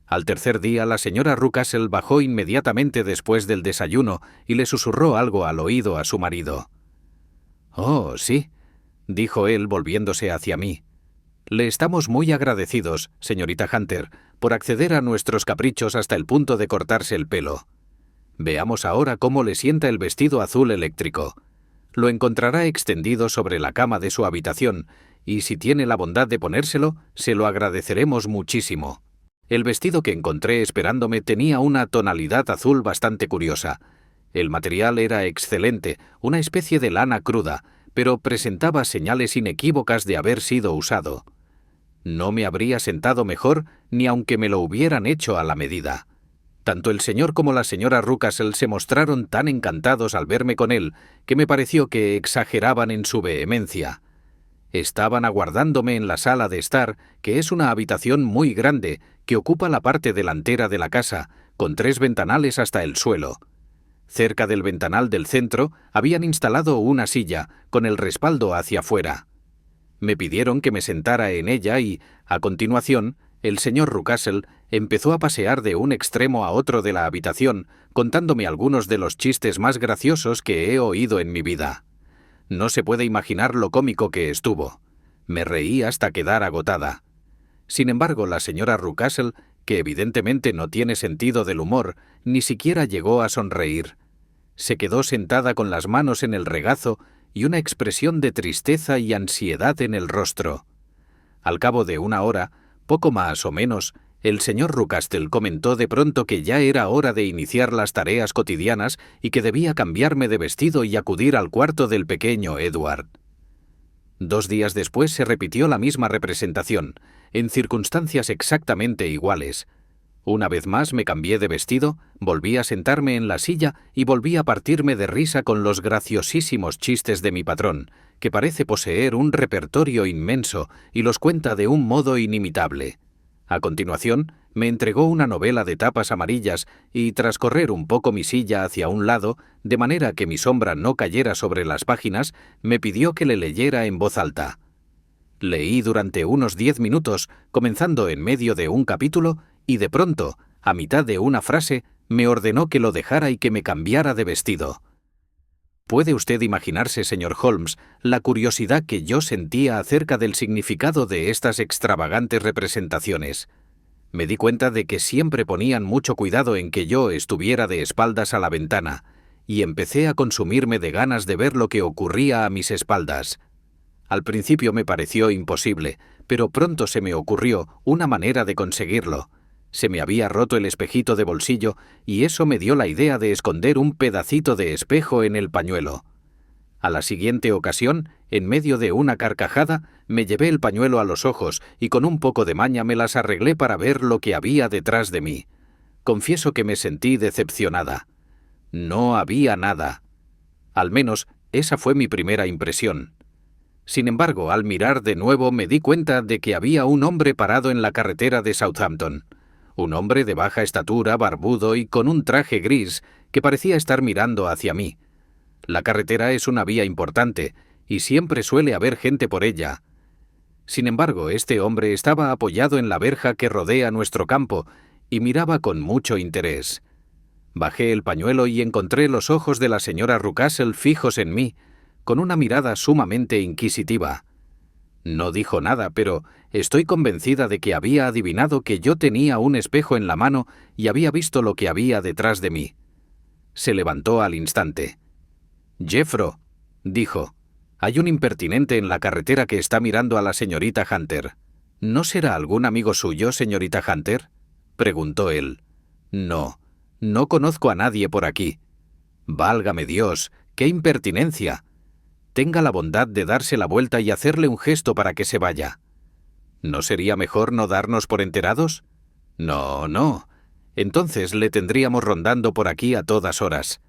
Speaker 1: Al tercer día, la señora Rucastle bajó inmediatamente después del desayuno y le susurró algo al oído a su marido. «Oh, sí», dijo él volviéndose hacia mí. «Le estamos muy agradecidos, señorita Hunter, por acceder a nuestros caprichos hasta el punto de cortarse el pelo. Veamos ahora cómo le sienta el vestido azul eléctrico. Lo encontrará extendido sobre la cama de su habitación, y si tiene la bondad de ponérselo, se lo agradeceremos muchísimo». El vestido que encontré esperándome tenía una tonalidad azul bastante curiosa. El material era excelente, una especie de lana cruda, pero presentaba señales inequívocas de haber sido usado. No me habría sentado mejor ni aunque me lo hubieran hecho a la medida. Tanto el señor como la señora Rucastle se mostraron tan encantados al verme con él que me pareció que exageraban en su vehemencia. Estaban aguardándome en la sala de estar, que es una habitación muy grande, que ocupa la parte delantera de la casa, con 3 ventanales hasta el suelo. Cerca del ventanal del centro habían instalado una silla, con el respaldo hacia afuera. Me pidieron que me sentara en ella y, a continuación, el señor Rucastle empezó a pasear de un extremo a otro de la habitación, contándome algunos de los chistes más graciosos que he oído en mi vida. No se puede imaginar lo cómico que estuvo. Me reí hasta quedar agotada. Sin embargo, la señora Rucastle, que evidentemente no tiene sentido del humor, ni siquiera llegó a sonreír. Se quedó sentada con las manos en el regazo y una expresión de tristeza y ansiedad en el rostro. Al cabo de 1 hora, poco más o menos, el señor Rucastle comentó de pronto que ya era hora de iniciar las tareas cotidianas y que debía cambiarme de vestido y acudir al cuarto del pequeño Edward. 2 días después se repitió la misma representación, en circunstancias exactamente iguales. Una vez más me cambié de vestido, volví a sentarme en la silla y volví a partirme de risa con los graciosísimos chistes de mi patrón, que parece poseer un repertorio inmenso y los cuenta de un modo inimitable. A continuación, me entregó una novela de tapas amarillas y, tras correr un poco mi silla hacia un lado, de manera que mi sombra no cayera sobre las páginas, me pidió que le leyera en voz alta. Leí durante unos 10 minutos, comenzando en medio de un capítulo, y de pronto, a mitad de una frase, me ordenó que lo dejara y que me cambiara de vestido. ¿Puede usted imaginarse, señor Holmes, la curiosidad que yo sentía acerca del significado de estas extravagantes representaciones? Me di cuenta de que siempre ponían mucho cuidado en que yo estuviera de espaldas a la ventana, y empecé a consumirme de ganas de ver lo que ocurría a mis espaldas. Al principio me pareció imposible, pero pronto se me ocurrió una manera de conseguirlo. Se me había roto el espejito de bolsillo y eso me dio la idea de esconder un pedacito de espejo en el pañuelo. A la siguiente ocasión, en medio de una carcajada, me llevé el pañuelo a los ojos y con un poco de maña me las arreglé para ver lo que había detrás de mí. Confieso que me sentí decepcionada. No había nada. Al menos, esa fue mi primera impresión. Sin embargo, al mirar de nuevo me di cuenta de que había un hombre parado en la carretera de Southampton. Un hombre de baja estatura, barbudo y con un traje gris que parecía estar mirando hacia mí. La carretera es una vía importante y siempre suele haber gente por ella. Sin embargo, este hombre estaba apoyado en la verja que rodea nuestro campo y miraba con mucho interés. Bajé el pañuelo y encontré los ojos de la señora Rucastle fijos en mí, con una mirada sumamente inquisitiva. No dijo nada, pero estoy convencida de que había adivinado que yo tenía un espejo en la mano y había visto lo que había detrás de mí. Se levantó al instante. «Jeffro», dijo, «hay un impertinente en la carretera que está mirando a la señorita Hunter». «¿No será algún amigo suyo, señorita Hunter?», preguntó él. «No, no conozco a nadie por aquí». «Válgame Dios, qué impertinencia. Tenga la bondad de darse la vuelta y hacerle un gesto para que se vaya». «¿No sería mejor no darnos por enterados?». «No, no. Entonces le tendríamos rondando por aquí a todas horas.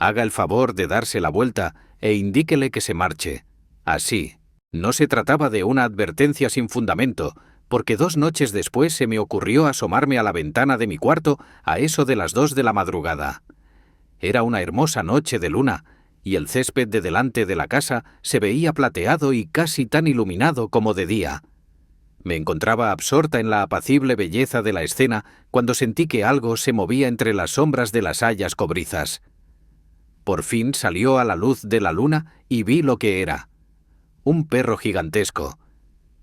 Speaker 1: Haga el favor de darse la vuelta e indíquele que se marche. Así». No se trataba de una advertencia sin fundamento, porque 2 noches después se me ocurrió asomarme a la ventana de mi cuarto a eso de las 2 de la madrugada. Era una hermosa noche de luna, y el césped de delante de la casa se veía plateado y casi tan iluminado como de día. Me encontraba absorta en la apacible belleza de la escena cuando sentí que algo se movía entre las sombras de las hayas cobrizas. Por fin salió a la luz de la luna y vi lo que era. Un perro gigantesco,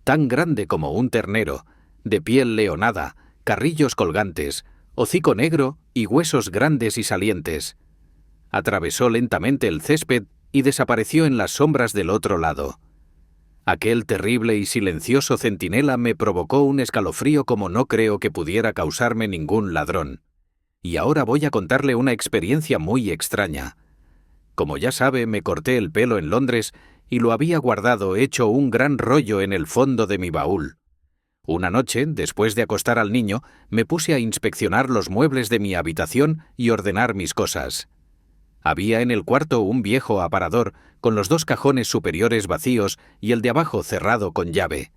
Speaker 1: tan grande como un ternero, de piel leonada, carrillos colgantes, hocico negro y huesos grandes y salientes. Atravesó lentamente el césped y desapareció en las sombras del otro lado. Aquel terrible y silencioso centinela me provocó un escalofrío como no creo que pudiera causarme ningún ladrón. Y ahora voy a contarle una experiencia muy extraña. Como ya sabe, me corté el pelo en Londres y lo había guardado hecho un gran rollo en el fondo de mi baúl. Una noche, después de acostar al niño, me puse a inspeccionar los muebles de mi habitación y ordenar mis cosas. Había en el cuarto un viejo aparador con los 2 cajones superiores vacíos y el de abajo cerrado con llave.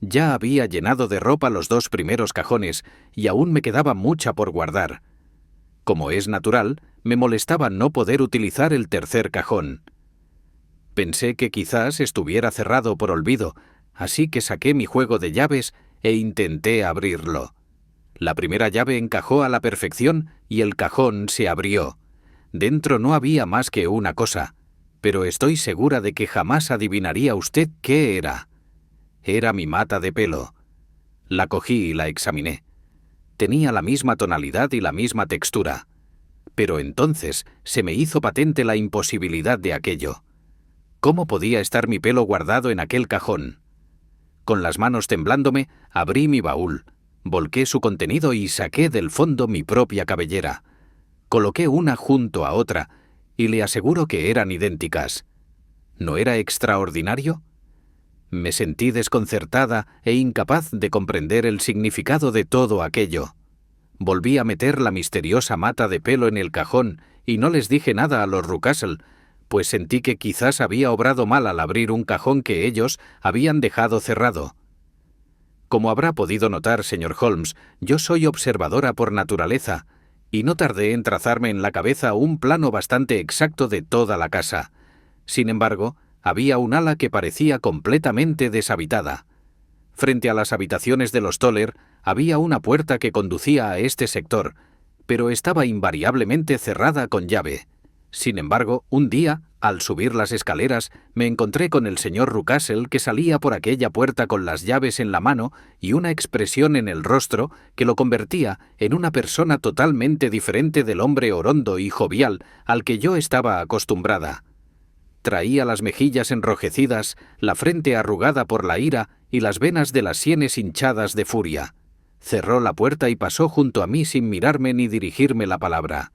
Speaker 1: Ya había llenado de ropa los 2 primeros cajones y aún me quedaba mucha por guardar. Como es natural, me molestaba no poder utilizar el tercer cajón. Pensé que quizás estuviera cerrado por olvido, así que saqué mi juego de llaves e intenté abrirlo. La primera llave encajó a la perfección y el cajón se abrió. Dentro no había más que una cosa, pero estoy segura de que jamás adivinaría usted qué era. Era mi mata de pelo. La cogí y la examiné. Tenía la misma tonalidad y la misma textura. Pero entonces se me hizo patente la imposibilidad de aquello. ¿Cómo podía estar mi pelo guardado en aquel cajón? Con las manos temblándome, abrí mi baúl, volqué su contenido y saqué del fondo mi propia cabellera. Coloqué una junto a otra y le aseguro que eran idénticas. ¿No era extraordinario? Me sentí desconcertada e incapaz de comprender el significado de todo aquello. Volví a meter la misteriosa mata de pelo en el cajón y no les dije nada a los Rucastle, pues sentí que quizás había obrado mal al abrir un cajón que ellos habían dejado cerrado. Como habrá podido notar, señor Holmes, yo soy observadora por naturaleza, y no tardé en trazarme en la cabeza un plano bastante exacto de toda la casa. Sin embargo, había un ala que parecía completamente deshabitada. Frente a las habitaciones de los Toller había una puerta que conducía a este sector, pero estaba invariablemente cerrada con llave. Sin embargo, un día, al subir las escaleras, me encontré con el señor Rucastle que salía por aquella puerta con las llaves en la mano y una expresión en el rostro que lo convertía en una persona totalmente diferente del hombre orondo y jovial al que yo estaba acostumbrada. Traía las mejillas enrojecidas, la frente arrugada por la ira y las venas de las sienes hinchadas de furia. Cerró la puerta y pasó junto a mí sin mirarme ni dirigirme la palabra.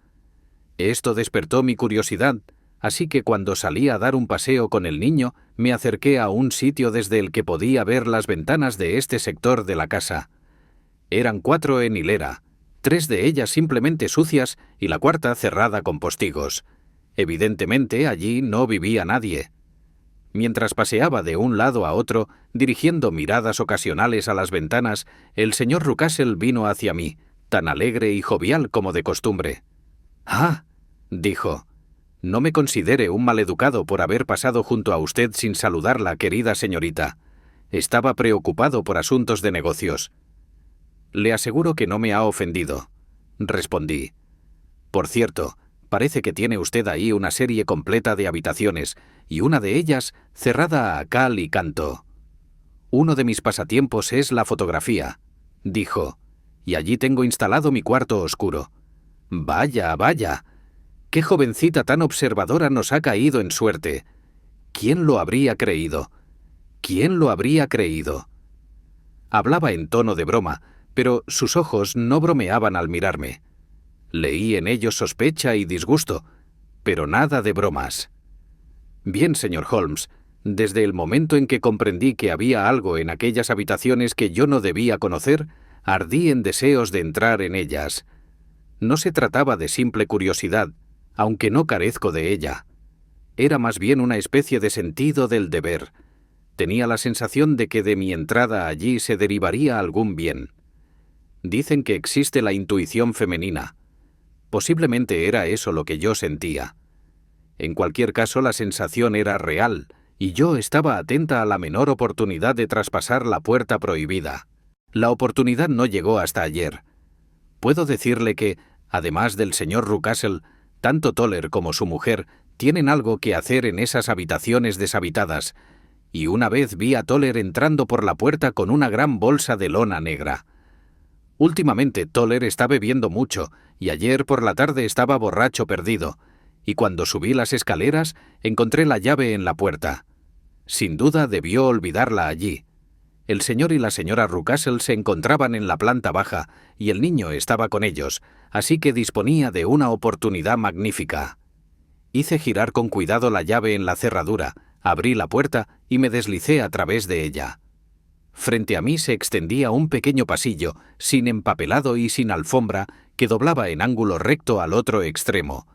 Speaker 1: Esto despertó mi curiosidad, así que cuando salí a dar un paseo con el niño, me acerqué a un sitio desde el que podía ver las ventanas de este sector de la casa. Eran 4 en hilera, 3 de ellas simplemente sucias y la cuarta cerrada con postigos. Evidentemente allí no vivía nadie. Mientras paseaba de un lado a otro, dirigiendo miradas ocasionales a las ventanas, el señor Rucastle vino hacia mí, tan alegre y jovial como de costumbre. «Ah», dijo, «no me considere un maleducado por haber pasado junto a usted sin saludarla, querida señorita. Estaba preocupado por asuntos de negocios». «Le aseguro que no me ha ofendido», respondí. «Por cierto, parece que tiene usted ahí una serie completa de habitaciones, y una de ellas cerrada a cal y canto». «Uno de mis pasatiempos es la fotografía», dijo, «y allí tengo instalado mi cuarto oscuro». «Vaya, vaya. Qué jovencita tan observadora nos ha caído en suerte. ¿Quién lo habría creído? ¿Quién lo habría creído?». Hablaba en tono de broma, pero sus ojos no bromeaban al mirarme. Leí en ellos sospecha y disgusto, pero nada de bromas. «Bien, señor Holmes, desde el momento en que comprendí que había algo en aquellas habitaciones que yo no debía conocer, ardí en deseos de entrar en ellas. No se trataba de simple curiosidad, aunque no carezco de ella. Era más bien una especie de sentido del deber. Tenía la sensación de que de mi entrada allí se derivaría algún bien. Dicen que existe la intuición femenina. Posiblemente era eso lo que yo sentía. En cualquier caso, la sensación era real, y yo estaba atenta a la menor oportunidad de traspasar la puerta prohibida. La oportunidad no llegó hasta ayer. Puedo decirle que, además del señor Rucastle, tanto Toller como su mujer tienen algo que hacer en esas habitaciones deshabitadas, y una vez vi a Toller entrando por la puerta con una gran bolsa de lona negra. Últimamente Toller está bebiendo mucho, y ayer por la tarde estaba borracho perdido, y cuando subí las escaleras encontré la llave en la puerta. Sin duda debió olvidarla allí. El señor y la señora Rucastle se encontraban en la planta baja y el niño estaba con ellos, así que disponía de una oportunidad magnífica. Hice girar con cuidado la llave en la cerradura, abrí la puerta y me deslicé a través de ella. Frente a mí se extendía un pequeño pasillo, sin empapelado y sin alfombra, que doblaba en ángulo recto al otro extremo.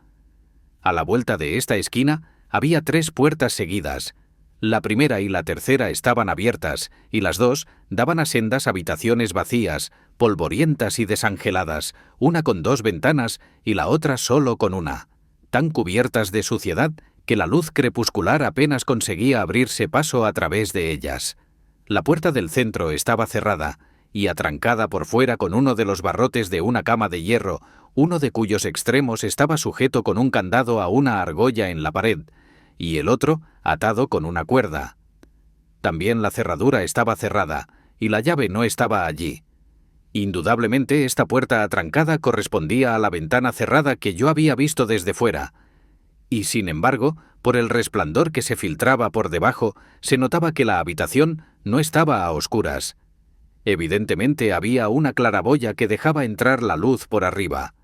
Speaker 1: A la vuelta de esta esquina había 3 puertas seguidas. La primera y la tercera estaban abiertas, y las 2 daban a sendas habitaciones vacías, polvorientas y desangeladas, una con 2 ventanas y la otra solo con una, tan cubiertas de suciedad que la luz crepuscular apenas conseguía abrirse paso a través de ellas. La puerta del centro estaba cerrada, y atrancada por fuera con uno de los barrotes de una cama de hierro, uno de cuyos extremos estaba sujeto con un candado a una argolla en la pared, y el otro atado con una cuerda. También la cerradura estaba cerrada, y la llave no estaba allí. Indudablemente esta puerta atrancada correspondía a la ventana cerrada que yo había visto desde fuera, y sin embargo, por el resplandor que se filtraba por debajo, se notaba que la habitación no estaba a oscuras. Evidentemente había una claraboya que dejaba entrar la luz por arriba.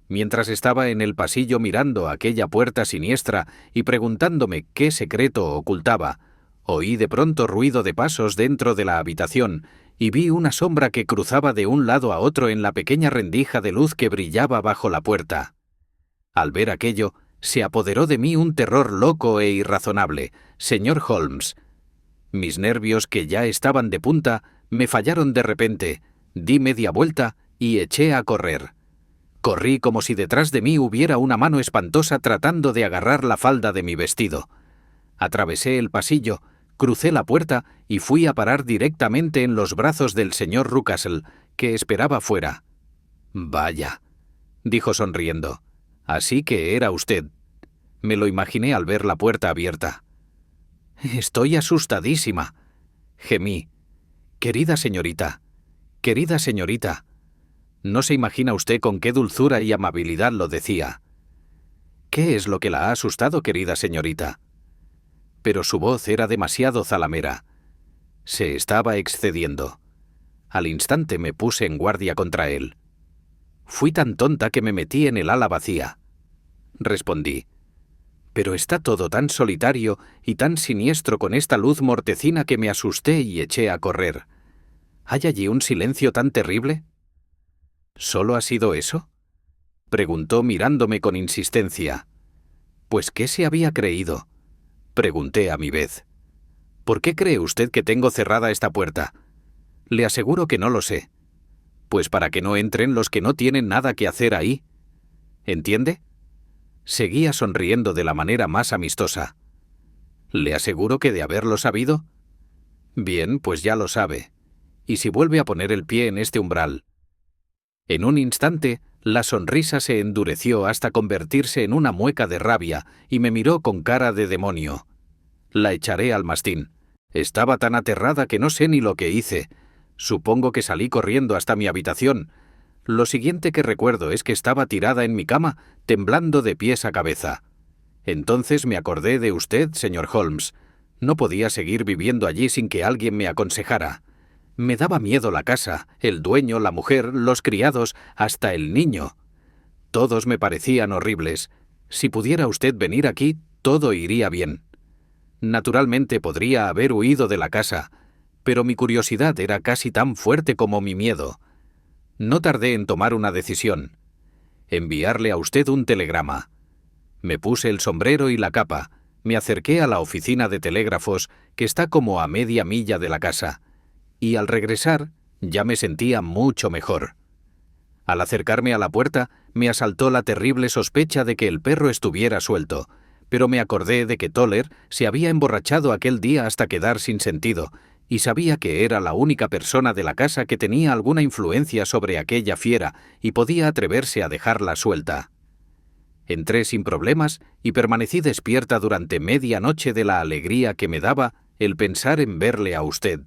Speaker 1: Mientras estaba en el pasillo mirando aquella puerta siniestra y preguntándome qué secreto ocultaba, oí de pronto ruido de pasos dentro de la habitación y vi una sombra que cruzaba de un lado a otro en la pequeña rendija de luz que brillaba bajo la puerta. Al ver aquello, se apoderó de mí un terror loco e irrazonable, señor Holmes. Mis nervios, que ya estaban de punta, me fallaron de repente, di media vuelta y eché a correr. Corrí como si detrás de mí hubiera una mano espantosa tratando de agarrar la falda de mi vestido. Atravesé el pasillo, crucé la puerta y fui a parar directamente en los brazos del señor Rucastle, que esperaba fuera. «Vaya», dijo sonriendo, «así que era usted». Me lo imaginé al ver la puerta abierta. «Estoy asustadísima», gemí. «Querida señorita, querida señorita». No se imagina usted con qué dulzura y amabilidad lo decía. «¿Qué es lo que la ha asustado, querida señorita?». Pero su voz era demasiado zalamera. Se estaba excediendo. Al instante me puse en guardia contra él. «Fui tan tonta que me metí en el ala vacía», respondí. «Pero está todo tan solitario y tan siniestro con esta luz mortecina que me asusté y eché a correr. ¿Hay allí un silencio tan terrible?» «¿Solo ha sido eso?», preguntó mirándome con insistencia. «Pues, ¿qué se había creído?», pregunté a mi vez. «¿Por qué cree usted que tengo cerrada esta puerta? Le aseguro que no lo sé. Pues para que no entren los que no tienen nada que hacer ahí. ¿Entiende?». Seguía sonriendo de la manera más amistosa. «Le aseguro que de haberlo sabido». «Bien, pues ya lo sabe. Y si vuelve a poner el pie en este umbral». En un instante, la sonrisa se endureció hasta convertirse en una mueca de rabia y me miró con cara de demonio. «La echaré al mastín. Estaba tan aterrada que no sé ni lo que hice. Supongo que salí corriendo hasta mi habitación. Lo siguiente que recuerdo es que estaba tirada en mi cama, temblando de pies a cabeza. Entonces me acordé de usted, señor Holmes. No podía seguir viviendo allí sin que alguien me aconsejara. Me daba miedo la casa, el dueño, la mujer, los criados, hasta el niño. Todos me parecían horribles. Si pudiera usted venir aquí, todo iría bien. Naturalmente podría haber huido de la casa, pero mi curiosidad era casi tan fuerte como mi miedo. No tardé en tomar una decisión: enviarle a usted un telegrama. Me puse el sombrero y la capa, me acerqué a la oficina de telégrafos, que está como a media milla de la casa, y al regresar ya me sentía mucho mejor. Al acercarme a la puerta, me asaltó la terrible sospecha de que el perro estuviera suelto, pero me acordé de que Toller se había emborrachado aquel día hasta quedar sin sentido, y sabía que era la única persona de la casa que tenía alguna influencia sobre aquella fiera y podía atreverse a dejarla suelta. Entré sin problemas y permanecí despierta durante media noche de la alegría que me daba el pensar en verle a usted.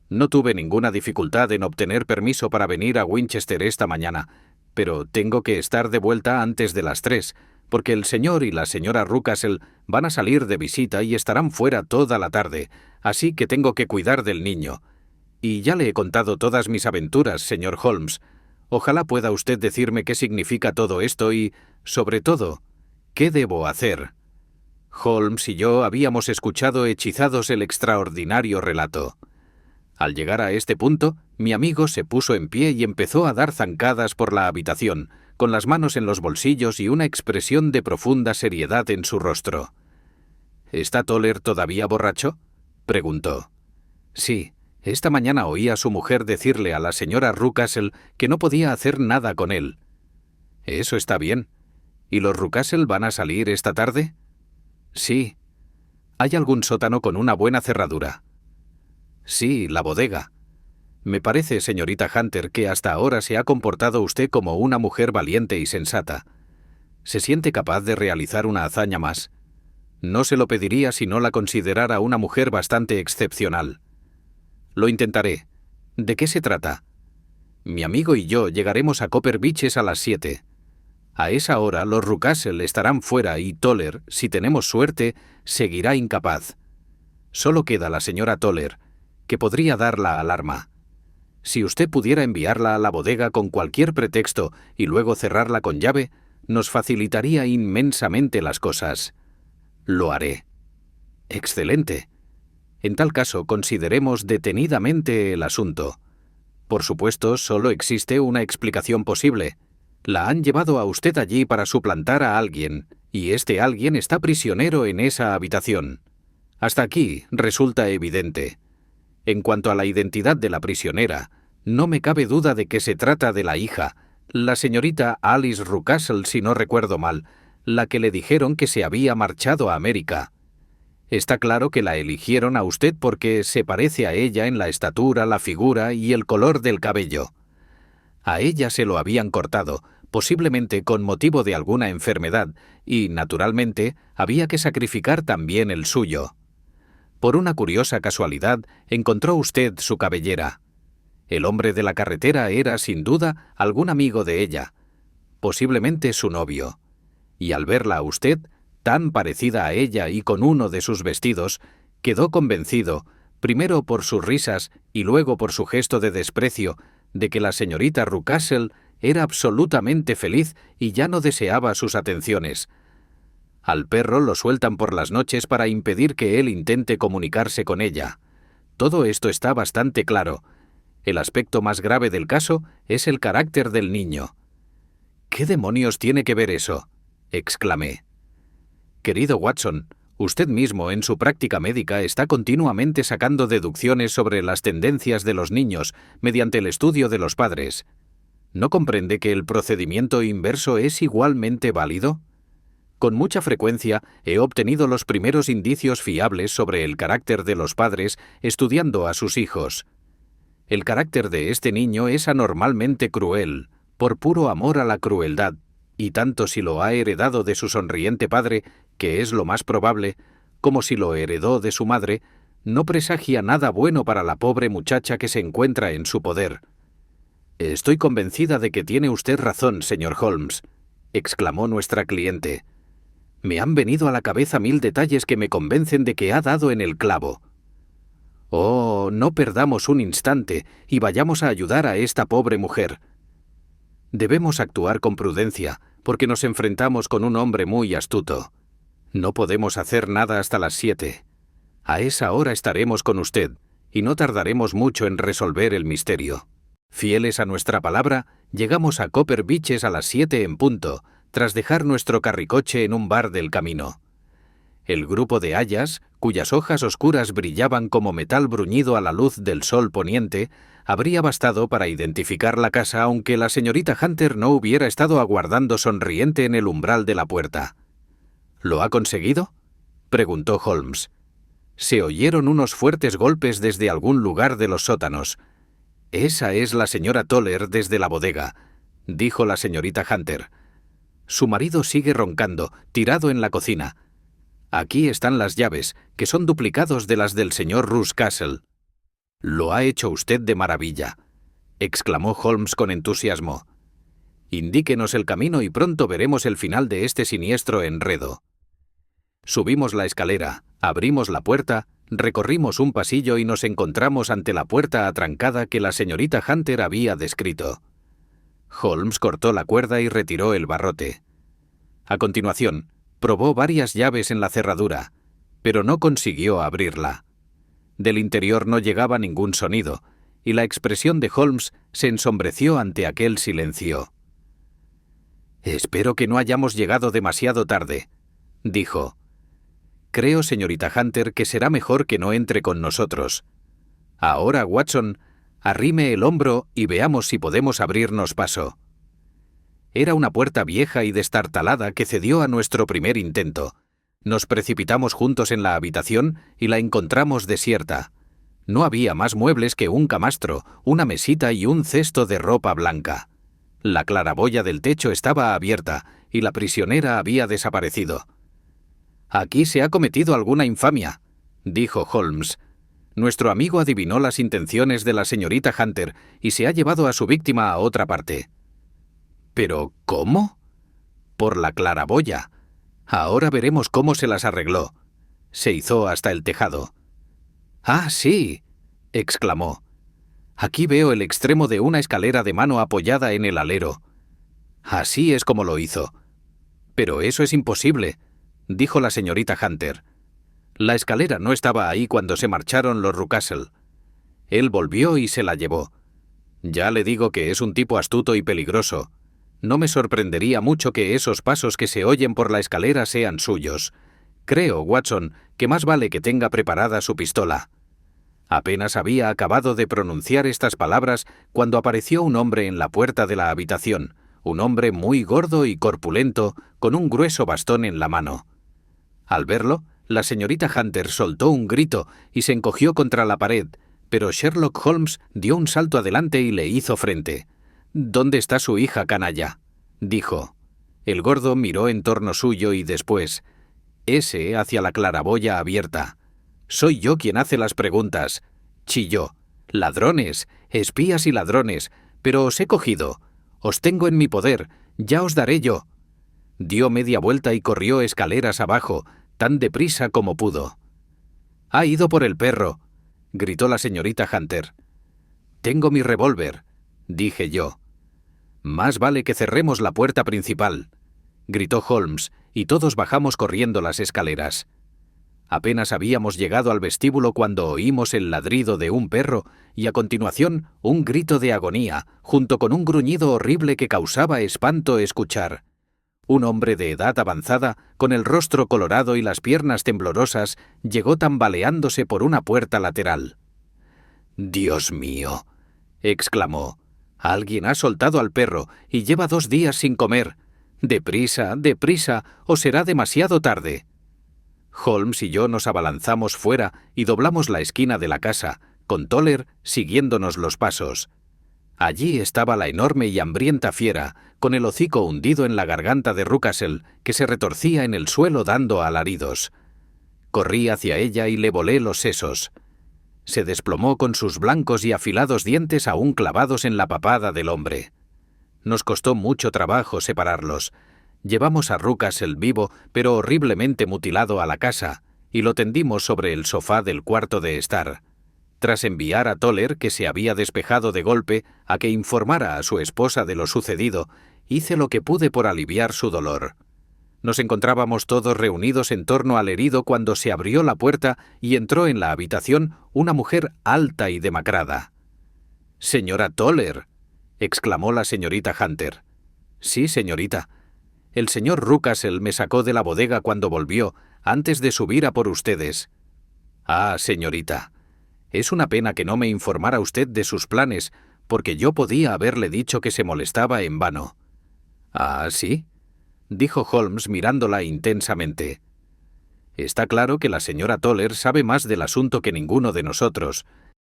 Speaker 1: No tuve ninguna dificultad en obtener permiso para venir a Winchester esta mañana, pero tengo que estar de vuelta antes de las 3, porque el señor y la señora Rucastle van a salir de visita y estarán fuera toda la tarde, así que tengo que cuidar del niño. Y ya le he contado todas mis aventuras, señor Holmes. Ojalá pueda usted decirme qué significa todo esto y, sobre todo, ¿qué debo hacer? Holmes y yo habíamos escuchado hechizados el extraordinario relato. Al llegar a este punto, mi amigo se puso en pie y empezó a dar zancadas por la habitación, con las manos en los bolsillos y una expresión de profunda seriedad en su rostro. ¿Está Toller todavía borracho?, preguntó. Sí, esta mañana oí a su mujer decirle a la señora Rucastle que no podía hacer nada con él. Eso está bien. ¿Y los Rucastle van a salir esta tarde? Sí. ¿Hay algún sótano con una buena cerradura? Sí, la bodega. Me parece, señorita Hunter, que hasta ahora se ha comportado usted como una mujer valiente y sensata. ¿Se siente capaz de realizar una hazaña más? No se lo pediría si no la considerara una mujer bastante excepcional. Lo intentaré. ¿De qué se trata? Mi amigo y yo llegaremos a Copper Beeches a las 7. A esa hora los Rucastle estarán fuera y Toller, si tenemos suerte, seguirá incapaz. Solo queda la señora Toller, que podría dar la alarma. Si usted pudiera enviarla a la bodega con cualquier pretexto y luego cerrarla con llave, nos facilitaría inmensamente las cosas. Lo haré. Excelente. En tal caso, consideremos detenidamente el asunto. Por supuesto, solo existe una explicación posible. La han llevado a usted allí para suplantar a alguien, y este alguien está prisionero en esa habitación. Hasta aquí resulta evidente. En cuanto a la identidad de la prisionera, no me cabe duda de que se trata de la hija, la señorita Alice Rucastle, si no recuerdo mal, la que le dijeron que se había marchado a América. Está claro que la eligieron a usted porque se parece a ella en la estatura, la figura y el color del cabello. A ella se lo habían cortado, posiblemente con motivo de alguna enfermedad, y, naturalmente, había que sacrificar también el suyo. Por una curiosa casualidad, encontró usted su cabellera. El hombre de la carretera era, sin duda, algún amigo de ella, posiblemente su novio. Y al verla a usted, tan parecida a ella y con uno de sus vestidos, quedó convencido, primero por sus risas y luego por su gesto de desprecio, de que la señorita Rucastle era absolutamente feliz y ya no deseaba sus atenciones. Al perro lo sueltan por las noches para impedir que él intente comunicarse con ella. Todo esto está bastante claro. El aspecto más grave del caso es el carácter del niño. «¿Qué demonios tiene que ver eso?», exclamé. «Querido Watson, usted mismo en su práctica médica está continuamente sacando deducciones sobre las tendencias de los niños mediante el estudio de los padres. ¿No comprende que el procedimiento inverso es igualmente válido? Con mucha frecuencia he obtenido los primeros indicios fiables sobre el carácter de los padres estudiando a sus hijos. El carácter de este niño es anormalmente cruel, por puro amor a la crueldad, y tanto si lo ha heredado de su sonriente padre, que es lo más probable, como si lo heredó de su madre, no presagia nada bueno para la pobre muchacha que se encuentra en su poder». «Estoy convencida de que tiene usted razón, señor Holmes», exclamó nuestra cliente. «Me han venido a la cabeza 1000 detalles que me convencen de que ha dado en el clavo. Oh, no perdamos un instante y vayamos a ayudar a esta pobre mujer. Debemos actuar con prudencia, porque nos enfrentamos con un hombre muy astuto. No podemos hacer nada hasta las 7. A esa hora estaremos con usted, y no tardaremos mucho en resolver el misterio». Fieles a nuestra palabra, llegamos a Copper Beeches a las 7 en punto, tras dejar nuestro carricoche en un bar del camino. El grupo de hayas, cuyas hojas oscuras brillaban como metal bruñido a la luz del sol poniente, habría bastado para identificar la casa aunque la señorita Hunter no hubiera estado aguardando sonriente en el umbral de la puerta. «¿Lo ha conseguido?», preguntó Holmes. Se oyeron unos fuertes golpes desde algún lugar de los sótanos. «Esa es la señora Toller desde la bodega», dijo la señorita Hunter. «Su marido sigue roncando, tirado en la cocina. Aquí están las llaves, que son duplicados de las del señor Rucastle». «Lo ha hecho usted de maravilla», exclamó Holmes con entusiasmo. «Indíquenos el camino y pronto veremos el final de este siniestro enredo». Subimos la escalera, abrimos la puerta, recorrimos un pasillo y nos encontramos ante la puerta atrancada que la señorita Hunter había descrito. Holmes cortó la cuerda y retiró el barrote. A continuación, probó varias llaves en la cerradura, pero no consiguió abrirla. Del interior no llegaba ningún sonido, y la expresión de Holmes se ensombreció ante aquel silencio. «Espero que no hayamos llegado demasiado tarde», dijo. «Creo, señorita Hunter, que será mejor que no entre con nosotros. Ahora, Watson, arrime el hombro y veamos si podemos abrirnos paso». Era una puerta vieja y destartalada que cedió a nuestro primer intento. Nos precipitamos juntos en la habitación y la encontramos desierta. No había más muebles que un camastro, una mesita y un cesto de ropa blanca. La claraboya del techo estaba abierta y la prisionera había desaparecido. «Aquí se ha cometido alguna infamia», dijo Holmes. «Nuestro amigo adivinó las intenciones de la señorita Hunter y se ha llevado a su víctima a otra parte». «¿Pero cómo?» «Por la claraboya. Ahora veremos cómo se las arregló. Se izó hasta el tejado». «Ah, sí», exclamó. «Aquí veo el extremo de una escalera de mano apoyada en el alero. Así es como lo hizo». «Pero eso es imposible», dijo la señorita Hunter. «La escalera no estaba ahí cuando se marcharon los Rucastle. Él volvió y se la llevó. Ya le digo que es un tipo astuto y peligroso. No me sorprendería mucho que esos pasos que se oyen por la escalera sean suyos. Creo, Watson, que más vale que tenga preparada su pistola». Apenas había acabado de pronunciar estas palabras cuando apareció un hombre en la puerta de la habitación, un hombre muy gordo y corpulento, con un grueso bastón en la mano. Al verlo, la señorita Hunter soltó un grito y se encogió contra la pared, pero Sherlock Holmes dio un salto adelante y le hizo frente. «¿Dónde está su hija, canalla?», dijo. El gordo miró en torno suyo y después, ese hacia la claraboya abierta. «Soy yo quien hace las preguntas», chilló. «Ladrones, espías y ladrones, pero os he cogido. Os tengo en mi poder, ya os daré yo». Dio media vuelta y corrió escaleras abajo, tan deprisa como pudo. «Ha ido por el perro», gritó la señorita Hunter. «Tengo mi revólver», dije yo. «Más vale que cerremos la puerta principal», gritó Holmes, y todos bajamos corriendo las escaleras. Apenas habíamos llegado al vestíbulo cuando oímos el ladrido de un perro y a continuación un grito de agonía, junto con un gruñido horrible que causaba espanto escuchar. Un hombre de edad avanzada, con el rostro colorado y las piernas temblorosas, llegó tambaleándose por una puerta lateral. «¡Dios mío!», exclamó. «Alguien ha soltado al perro y lleva 2 días sin comer. Deprisa, deprisa, o será demasiado tarde». Holmes y yo nos abalanzamos fuera y doblamos la esquina de la casa, con Toller siguiéndonos los pasos. Allí estaba la enorme y hambrienta fiera, con el hocico hundido en la garganta de Rucastle, que se retorcía en el suelo dando alaridos. Corrí hacia ella y le volé los sesos. Se desplomó con sus blancos y afilados dientes aún clavados en la papada del hombre. Nos costó mucho trabajo separarlos. Llevamos a Rucastle vivo, pero horriblemente mutilado, a la casa, y lo tendimos sobre el sofá del cuarto de estar. Tras enviar a Toller, que se había despejado de golpe, a que informara a su esposa de lo sucedido, hice lo que pude por aliviar su dolor. Nos encontrábamos todos reunidos en torno al herido cuando se abrió la puerta y entró en la habitación una mujer alta y demacrada. «¡Señora Toller!», exclamó la señorita Hunter. «Sí, señorita. El señor Rucastle me sacó de la bodega cuando volvió, antes de subir a por ustedes». «Ah, señorita. Es una pena que no me informara usted de sus planes, porque yo podía haberle dicho que se molestaba en vano». «¿Ah, sí?», dijo Holmes mirándola intensamente. «Está claro que la señora Toller sabe más del asunto que ninguno de nosotros,